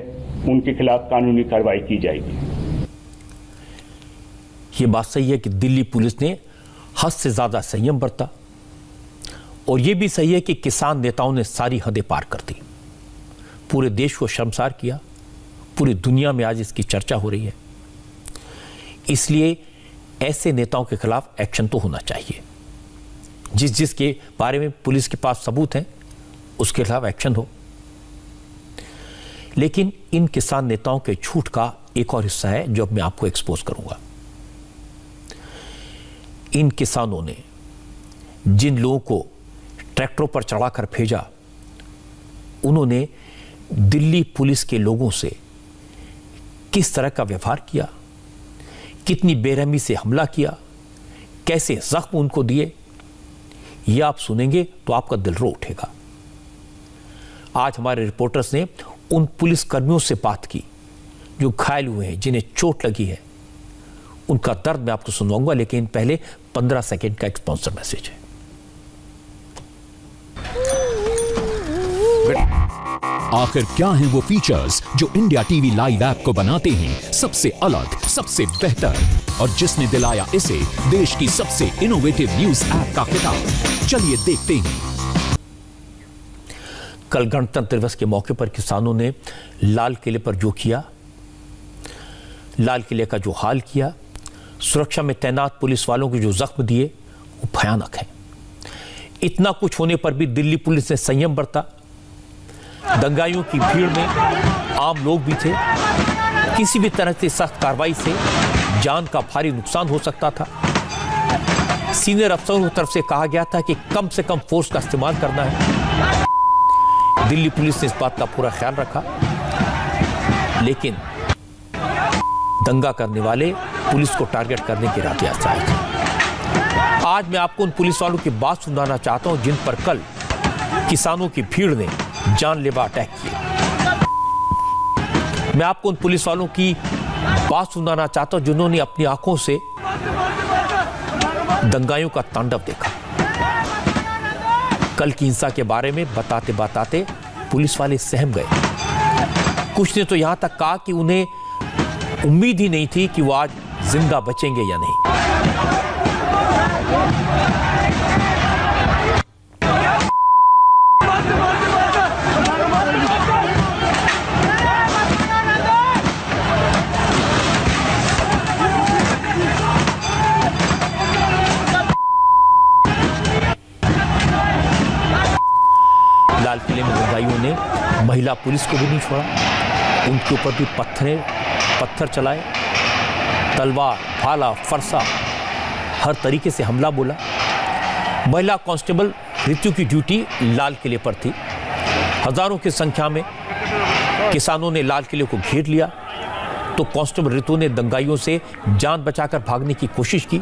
उनके खिलाफ कानूनी कार्रवाई की जाएगी। ये बात सही है कि दिल्ली पुलिस ने हद से ज्यादा संयम बरता और यह भी सही है कि किसान नेताओं ने सारी हदें पार कर दी, पूरे देश को शर्मसार किया। पूरी दुनिया में आज इसकी चर्चा हो रही है। इसलिए ऐसे नेताओं के खिलाफ एक्शन तो होना चाहिए। जिसके बारे में पुलिस के पास सबूत हैं उसके खिलाफ एक्शन हो। लेकिन इन किसान नेताओं के झूठ का एक और हिस्सा है जो अब मैं आपको एक्सपोज करूंगा। इन किसानों ने जिन लोगों को ट्रैक्टरों पर चढ़ाकर भेजा, उन्होंने दिल्ली पुलिस के लोगों से किस तरह का व्यवहार किया, कितनी बेरहमी से हमला किया, कैसे जख्म उनको दिए, यह आप सुनेंगे तो आपका दिल रो उठेगा। आज हमारे रिपोर्टर्स ने उन पुलिस कर्मियों से बात की जो घायल हुए हैं, जिन्हें चोट लगी है। उनका दर्द मैं आपको सुनवाऊंगा, लेकिन पहले 15 सेकंड का एक स्पॉन्सर मैसेज है। आखिर क्या हैं वो फीचर्स जो इंडिया टीवी लाइव ऐप को बनाते हैं सबसे अलग, सबसे बेहतर, और जिसने दिलाया इसे देश की सबसे इनोवेटिव न्यूज ऐप का खिताब? चलिए देखते हैं। कल गणतंत्र दिवस के मौके पर किसानों ने लाल किले पर जो किया, लाल किले का जो हाल किया, सुरक्षा में तैनात पुलिस वालों को जो जख्म दिए, वो भयानक है। इतना कुछ होने पर भी दिल्ली पुलिस ने संयम बरता। दंगाइयों की भीड़ में आम लोग भी थे। किसी भी तरह से सख्त कार्रवाई से जान का भारी नुकसान हो सकता था। सीनियर अफसरों की तरफ से कहा गया था कि कम से कम फोर्स का इस्तेमाल करना है। दिल्ली पुलिस ने इस बात का पूरा ख्याल रखा, लेकिन दंगा करने वाले पुलिस को टारगेट करने के इरादे आए थे। आज मैं आपको उन पुलिस वालों की बात सुनाना चाहता हूं जिन पर कल किसानों की भीड़ ने जानलेवा अटैक किया। मैं आपको उन पुलिस वालों की बात सुनाना चाहता हूं जिन्होंने अपनी आंखों से दंगाइयों का तांडव देखा। कल की हिंसा के बारे में बताते बताते पुलिस वाले सहम गए। कुछ ने तो यहां तक कहा कि उन्हें उम्मीद ही नहीं थी कि वो आज जिंदा बचेंगे या नहीं। लाल किले में दंगाइयों ने महिला पुलिस को भी नहीं छोड़ा, उनके ऊपर भी पत्थर चलाए, तलवार, भाला, फरसा, हर तरीके से हमला बोला। महिला कांस्टेबल ऋतु की ड्यूटी लाल किले पर थी। हजारों की संख्या में किसानों ने लाल किले को घेर लिया, तो कांस्टेबल ऋतु ने दंगाइयों से जान बचाकर भागने की कोशिश की।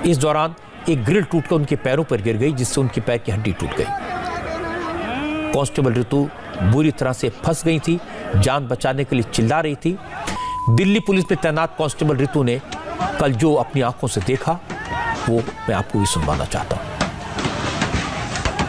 इस दौरान एक ग्रिल टूटकर उनके पैरों पर गिर गई, जिससे उनके पैर की हड्डी टूट गई। कांस्टेबल ऋतु बुरी तरह से फंस गई थी, जान बचाने के लिए चिल्ला रही थी। दिल्ली पुलिस में तैनात कांस्टेबल ऋतु ने कल जो अपनी आंखों से देखा, वो मैं आपको भी सुनवाना चाहता हूँ।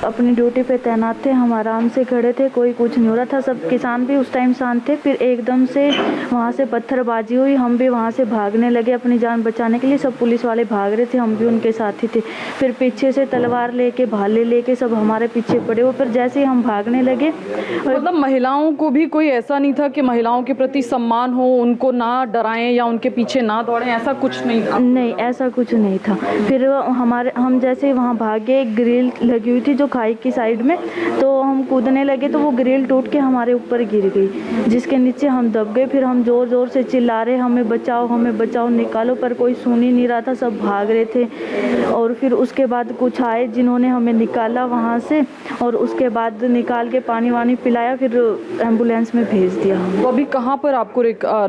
अपनी ड्यूटी पे तैनात थे, हम आराम से खड़े थे, कोई कुछ नहीं हो रहा था। सब किसान भी उस टाइम शांत थे। फिर एकदम से वहाँ से पत्थरबाजी हुई, हम भी वहाँ से भागने लगे अपनी जान बचाने के लिए। सब पुलिस वाले भाग रहे थे, हम भी उनके साथ ही थे। फिर पीछे से तलवार लेके, भाले लेके सब हमारे पीछे पड़े हुए। फिर जैसे ही हम भागने लगे, मतलब महिलाओं को भी कोई ऐसा नहीं था कि महिलाओं के प्रति सम्मान हो, उनको ना डराएं या उनके पीछे ना दौड़ें, ऐसा कुछ नहीं था? नहीं, ऐसा कुछ नहीं था। फिर हम जैसे वहाँ भागे, एक ग्रिल लगी हुई थी जो खाई की साइड में, तो हम कूदने लगे तो वो ग्रिल टूट के हमारे ऊपर गिर गई, जिसके नीचे हम दब गए। फिर हम जोर जोर से चिल्ला रहे, हमें बचाओ, हमें बचाओ, निकालो, पर कोई सुन ही नहीं रहा था, सब भाग रहे थे। और फिर उसके बाद कुछ आए जिन्होंने हमें निकाला वहाँ से, और उसके बाद निकाल के पानी वानी पिलाया, फिर एम्बुलेंस में भेज दिया। तो अभी कहाँ पर आपको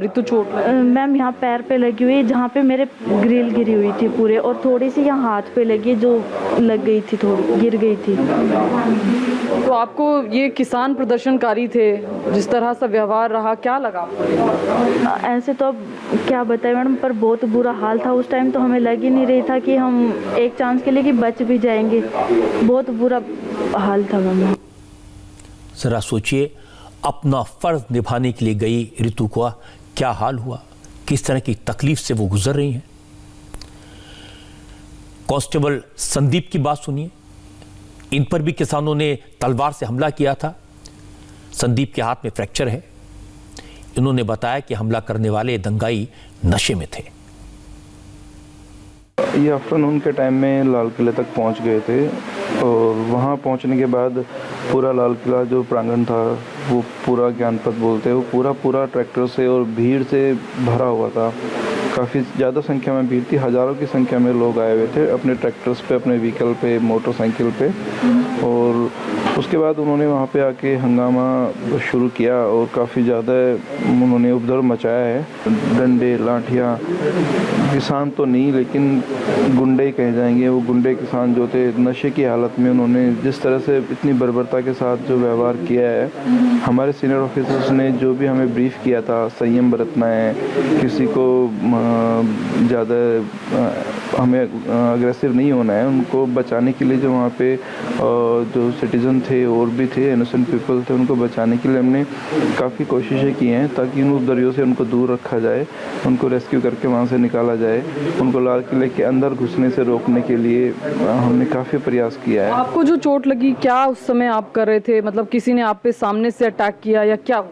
ऋतु चोट? मैम यहाँ पैर पे लगी हुई, जहाँ पे मेरे ग्रिल गिरी हुई थी पूरे, और थोड़ी सी यहाँ हाथ पे लगी, जो लग गई थी, थोड़ी गिर गई थी। तो आपको ये किसान प्रदर्शनकारी थे, जिस तरह से व्यवहार रहा, क्या लगा? ऐसे तो अब क्या बताएं मैडम, पर बहुत बुरा हाल था उस टाइम। तो हमें लग ही नहीं रही था कि हम एक चांस के लिए कि बच भी जाएंगे। बहुत बुरा हाल था मैम। जरा सोचिए, अपना फर्ज निभाने के लिए गई ऋतु का क्या हाल हुआ, किस तरह की तकलीफ से वो गुजर रही हैं। कांस्टेबल संदीप की बात सुनिए, इन पर भी किसानों ने तलवार से हमला किया था। संदीप के हाथ में फ्रैक्चर है। इन्होंने बताया कि हमला करने वाले दंगाई नशे में थे। ये आफ्टरनून के टाइम में लाल किले तक पहुंच गए थे और वहां पहुंचने के बाद पूरा लाल किला जो प्रांगण था वो पूरा ज्ञानपथ बोलते हैं वो पूरा ट्रैक्टर से और भीड़ से भरा हुआ था। काफ़ी ज़्यादा संख्या में भीड़ थी, हज़ारों की संख्या में लोग आए हुए थे अपने ट्रैक्टर्स पे, अपने व्हीकल पे, मोटरसाइकिल पे। और उसके बाद उन्होंने वहाँ पे आके हंगामा शुरू किया और काफ़ी ज़्यादा उन्होंने उपद्रव मचाया है। डंडे, लाठियाँ, किसान तो नहीं लेकिन गुंडे ही कहे जाएंगे, वो गुंडे किसान जो थे नशे की हालत में उन्होंने जिस तरह से इतनी बर्बरता के साथ जो व्यवहार किया है। हमारे सीनियर ऑफिसर्स ने जो भी हमें ब्रीफ किया था, संयम बरतना है, किसी को ज़्यादा हमें अग्रेसिव नहीं होना है, उनको बचाने के लिए जो वहाँ पे जो सिटीजन थे और भी थे, इनोसेंट पीपल थे, उनको बचाने के लिए हमने काफ़ी कोशिशें की हैं ताकि उन उपद्रवियों से उनको दूर रखा जाए, उनको रेस्क्यू करके वहाँ से निकाला जाए। उनको लाल किले के अंदर घुसने से रोकने के लिए हमने काफ़ी प्रयास किया है। आपको जो चोट लगी क्या उस समय आप कर रहे थे, मतलब किसी ने आप पे सामने से अटैक किया या क्या?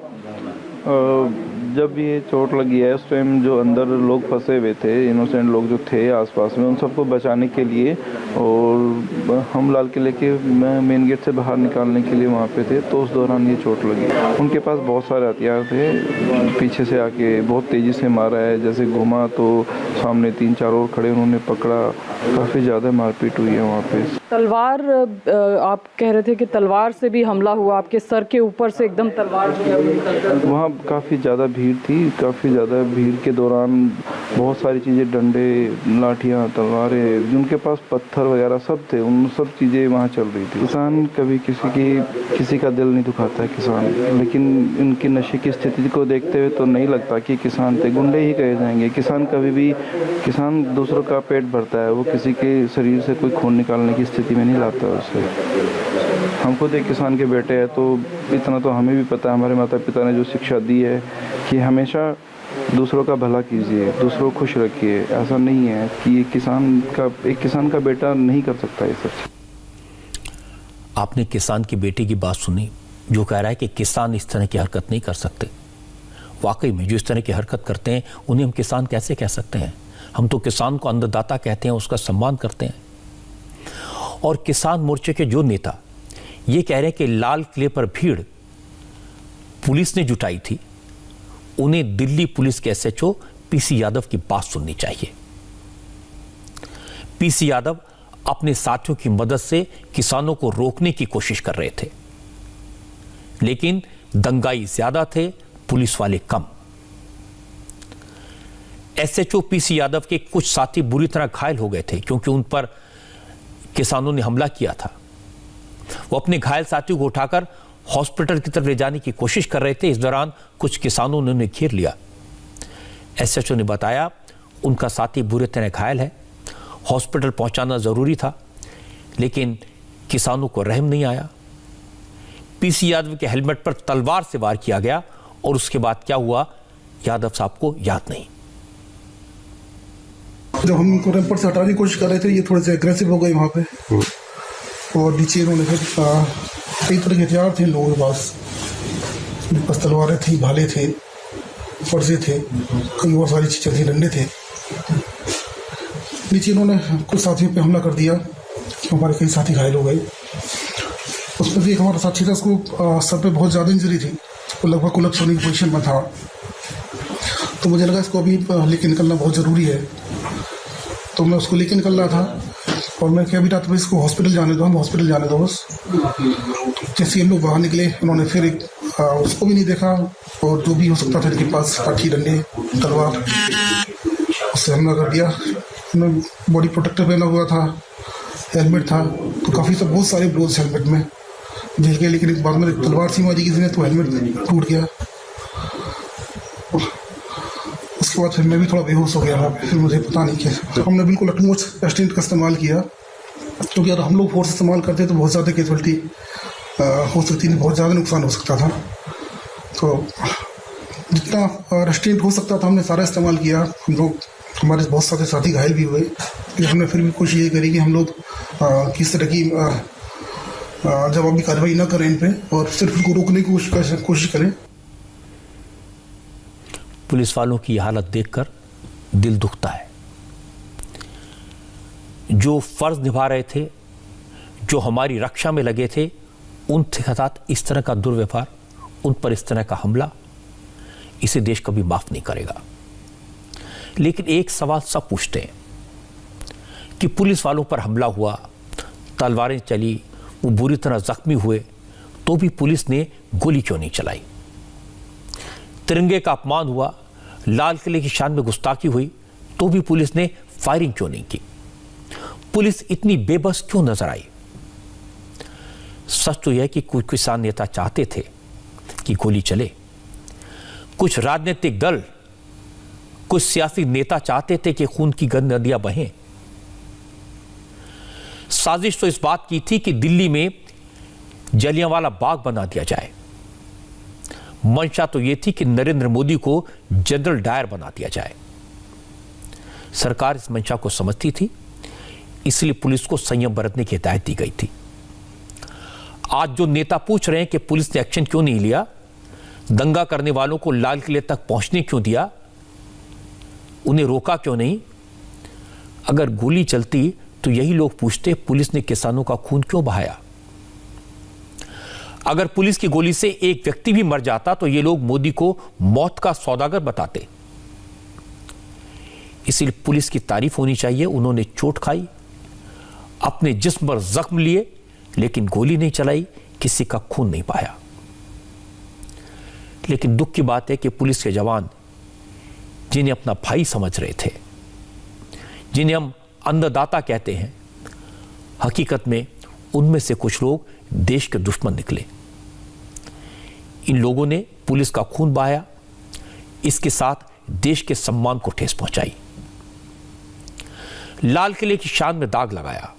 जब ये चोट लगी है उस टाइम जो अंदर लोग फंसे हुए थे, इनोसेंट लोग जो थे आसपास में, उन सबको बचाने के लिए और हम लाल किले के मेन गेट से बाहर निकालने के लिए वहाँ पे थे, तो उस दौरान ये चोट लगी। उनके पास बहुत सारे हथियार थे, पीछे से आके बहुत तेज़ी से मारा है, जैसे घुमा तो सामने 3-4 और खड़े उन्होंने पकड़ा, काफ़ी ज़्यादा मारपीट हुई है वहाँ पे। तलवार, आप कह रहे थे कि तलवार से भी हमला हुआ, आपके सर के ऊपर से एकदम तलवार जो वहाँ काफ़ी ज़्यादा भीड़ थी, काफ़ी ज़्यादा भीड़ के दौरान बहुत सारी चीज़ें, डंडे, लाठियाँ, तलवारें, जिनके पास पत्थर वगैरह सब थे, उन सब चीज़ें वहाँ चल रही थी। किसान कभी किसी का दिल नहीं दुखाता है किसान, लेकिन इनकी नशे की स्थिति को देखते हुए तो नहीं लगता कि किसान थे, गुंडे ही कहे जाएंगे। किसान कभी भी, किसान दूसरों का पेट भरता है, वो किसी के शरीर से कोई खून निकालने की स्थिति में नहीं लाता उसे। हम खुद एक किसान के बेटे हैं तो इतना तो हमें भी पता है, हमारे माता पिता ने जो शिक्षा दी है कि हमेशा दूसरों का भला कीजिए, दूसरों को खुश रखिए। ऐसा नहीं है कि एक किसान का बेटा नहीं कर सकता ये सब। आपने किसान के बेटे की बात सुनी जो कह रहा है कि किसान इस तरह की हरकत नहीं कर सकते। वाकई में जो इस तरह की हरकत करते हैं उन्हें हम किसान कैसे कह सकते हैं? हम तो किसान को अन्नदाता कहते हैं, उसका सम्मान करते हैं। और किसान मोर्चे के जो नेता ये कह रहे हैं कि लाल किले पर भीड़ पुलिस ने जुटाई थी, उन्हें दिल्ली पुलिस के एसएचओ पीसी यादव की बात सुननी चाहिए। पीसी यादव अपने साथियों की मदद से किसानों को रोकने की कोशिश कर रहे थे, लेकिन दंगाई ज्यादा थे, पुलिस वाले कम। एसएचओ पीसी यादव के कुछ साथी बुरी तरह घायल हो गए थे क्योंकि उन पर किसानों ने हमला किया था। वो अपने घायल साथियों को उठाकर हॉस्पिटल की तरफ ले जाने की कोशिश कर रहे थे। इस दौरान कुछ किसानों ने उन्हें घेर लिया। एसएचओ ने बताया उनका साथी बुरी तरह घायल है, हॉस्पिटल पहुंचाना जरूरी था, लेकिन किसानों को रहम नहीं आया। पीसी यादव के हेलमेट पर तलवार से वार किया गया और उसके बाद क्या हुआ यादव साहब को याद नहीं। जब हम उनको रैंपर से हटाने की कोशिश कर रहे थे, ये थोड़े से एग्रेसिव हो गए वहाँ पे और नीचे इन्होंने फिर कई तरह के हथियार थे लोगों के पास, उनके पास तलवारें थी, भाले थे, फर्जे थे, कई और सारी चीज़ें थी, डंडे थे। नीचे इन्होंने कुछ साथियों पे हमला कर दिया, हमारे कई साथी घायल हो गए। उसमें भी एक हमारा साथी था, उसको सर पे बहुत ज़्यादा इंजरी थी, वो लगभग कोलैप्स होने की पोजीशन में था। तो मुझे लगा इसको अभी लेके निकलना बहुत ज़रूरी है, तो मैं उसको लेके निकल रहा था और मैं क्या भी रहा था इसको हॉस्पिटल जाने दो, हम हॉस्पिटल जाने दो बस। जैसे हम लोग बाहर निकले, उन्होंने फिर उसको भी नहीं देखा और जो भी हो सकता था इनके पास लाठी, डंडे, तलवार, उससे हमला कर दिया। उन्होंने बॉडी प्रोटेक्टर पहना हुआ था, हेलमेट था, तो काफ़ी सब बहुत सारे ब्लोज हेलमेट में झेल गए, लेकिन एक बाद में तलवार सी मारी किसी ने तो हेलमेट टूट गया। उसके बाद फिर मैं भी थोड़ा बेहोश हो गया, फिर मुझे पता नहीं क्या। हमने बिल्कुल अटमोस्ट रेस्ट्रेंट का इस्तेमाल किया, क्योंकि अगर हम लोग फोर्स इस्तेमाल करते तो बहुत ज़्यादा कैजुअल्टी हो सकती थी, बहुत ज़्यादा नुकसान हो सकता था। तो जितना रेस्ट्रेंट हो सकता था हमने सारा इस्तेमाल किया। हम लोग, हमारे बहुत सारे साथी घायल भी हुए, लेकिन हमने फिर भी कोशिश ये करी कि हम लोग किस तरह की जवाबी कार्रवाई ना करें इन पर और सिर्फ उनको रोकने की कोशिश करें। पुलिस वालों की हालत देखकर दिल दुखता है। जो फर्ज निभा रहे थे, जो हमारी रक्षा में लगे थे, उनके साथ इस तरह का दुर्व्यवहार, उन पर इस तरह का हमला, इसे देश कभी माफ नहीं करेगा। लेकिन एक सवाल सब पूछते हैं कि पुलिस वालों पर हमला हुआ, तलवारें चली, वो बुरी तरह जख्मी हुए, तो भी पुलिस ने गोली क्यों नहीं चलाई? तिरंगे का अपमान हुआ, लाल किले की शान में गुस्ताखी हुई, तो भी पुलिस ने फायरिंग क्यों नहीं की? पुलिस इतनी बेबस क्यों नजर आई? सच तो यह कि कुछ किसान नेता चाहते थे कि गोली चले, कुछ राजनीतिक दल, कुछ सियासी नेता चाहते थे कि खून की गंदी नदियां बहें। साजिश तो इस बात की थी कि दिल्ली में जलियांवाला बाग बना दिया जाए। मंशा तो यह थी कि नरेंद्र मोदी को जनरल डायर बना दिया जाए। सरकार इस मंशा को समझती थी, इसलिए पुलिस को संयम बरतने की हिदायत दी गई थी। आज जो नेता पूछ रहे हैं कि पुलिस ने एक्शन क्यों नहीं लिया, दंगा करने वालों को लाल किले तक पहुंचने क्यों दिया, उन्हें रोका क्यों नहीं? अगर गोली चलती तो यही लोग पूछते पुलिस ने किसानों का खून क्यों बहाया। अगर पुलिस की गोली से एक व्यक्ति भी मर जाता तो ये लोग मोदी को मौत का सौदागर बताते। इसलिए पुलिस की तारीफ होनी चाहिए, उन्होंने चोट खाई, अपने जिस्म पर जख्म लिए, लेकिन गोली नहीं चलाई, किसी का खून नहीं पाया। लेकिन दुख की बात है कि पुलिस के जवान, जिन्हें अपना भाई समझ रहे थे, जिन्हें हम अन्नदाता कहते हैं, हकीकत में उनमें से कुछ लोग देश के दुश्मन निकले। इन लोगों ने पुलिस का खून बहाया, इसके साथ देश के सम्मान को ठेस पहुंचाई, लाल किले की शान में दाग लगाया।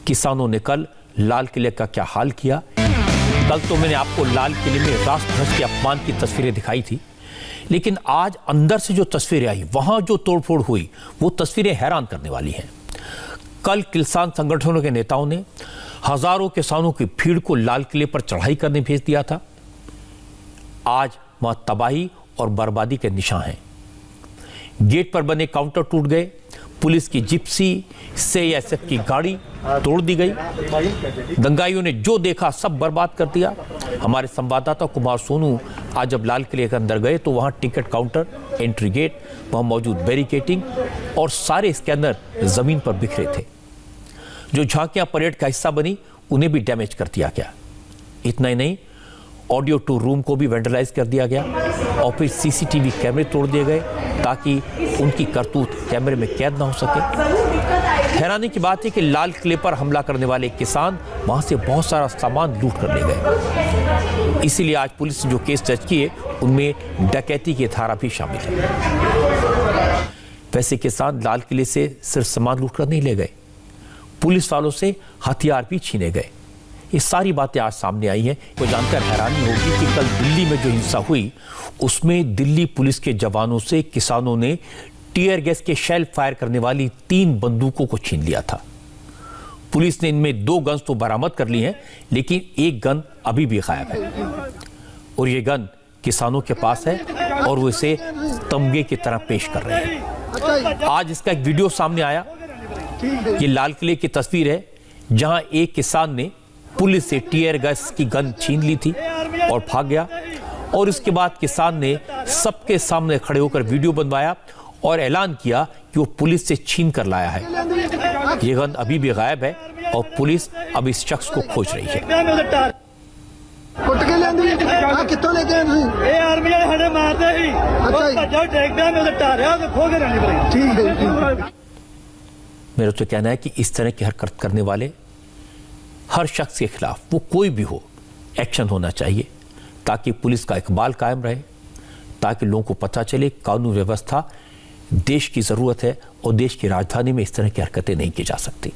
किसानों ने कल लाल किले का क्या हाल किया। कल तो मैंने आपको लाल किले में राष्ट्रध्वज के अपमान की तस्वीरें दिखाई थी, लेकिन आज अंदर से जो तस्वीरें आई, वहां जो तोड़फोड़ हुई, वो तस्वीरें हैरान करने वाली हैं। कल किसान संगठनों के नेताओं ने हजारों किसानों की भीड़ को लाल किले पर चढ़ाई करने भेज दिया था। आज वहां तबाही और बर्बादी के निशान हैं। गेट पर बने काउंटर टूट गए, पुलिस की जिप्सी, सीआईएसएफ की गाड़ी तोड़ दी गई। दंगाइयों ने जो देखा सब बर्बाद कर दिया। हमारे संवाददाता कुमार सोनू आज जब लाल किले के अंदर गए तो वहां टिकट काउंटर, एंट्री गेट, वहां मौजूद बैरिकेटिंग और सारे इसके अंदर जमीन पर बिखरे थे। जो झांकियां परेड का हिस्सा बनी, उन्हें भी डैमेज कर दिया गया। इतना ही नहीं, ऑडियो टूर रूम को भी वेंडलाइज कर दिया गया और फिर सीसीटीवी कैमरे तोड़ दिए गए ताकि उनकी करतूत कैमरे में कैद ना हो सके। हैरानी की बात है कि लाल किले पर हमला करने वाले किसान वहां से बहुत सारा सामान लूट कर ले गए। इसीलिए आज पुलिस ने जो केस दर्ज किए उनमें डकैती की धारा भी शामिल है। वैसे किसान लाल किले से सिर्फ सामान लूट कर नहीं ले गए, पुलिस वालों से हथियार भी छीने गए। ये सारी बातें आज सामने आई हैं। तो जानकर हैरानी होगी कि कल दिल्ली में जो हिंसा हुई उसमें दिल्ली पुलिस के जवानों से किसानों ने टीयर गैस के शेल फायर करने वाली 3 बंदूकों को छीन लिया था। पुलिस ने इनमें 2 गन्स तो बरामद कर ली हैं, लेकिन एक गन अभी भी गायब है और ये गन किसानों के पास है और वो इसे तमगे की तरह पेश कर रहे हैं। आज इसका एक वीडियो सामने आया। ये लाल किले की तस्वीर है जहां एक किसान ने पुलिस से टीयर गैस की गन छीन ली थी और भाग गया और इसके बाद किसान ने सबके सामने खड़े होकर वीडियो बनवाया और ऐलान किया कि वो पुलिस से छीन कर लाया है। ये गन अभी भी गायब है और पुलिस अब इस शख्स को खोज रही है। मेरा तो कहना है कि इस तरह की हरकत करने वाले हर शख्स के खिलाफ, वो कोई भी हो, एक्शन होना चाहिए ताकि पुलिस का इकबाल कायम रहे, ताकि लोगों को पता चले कानून व्यवस्था देश की जरूरत है और देश की राजधानी में इस तरह की हरकतें नहीं की जा सकती।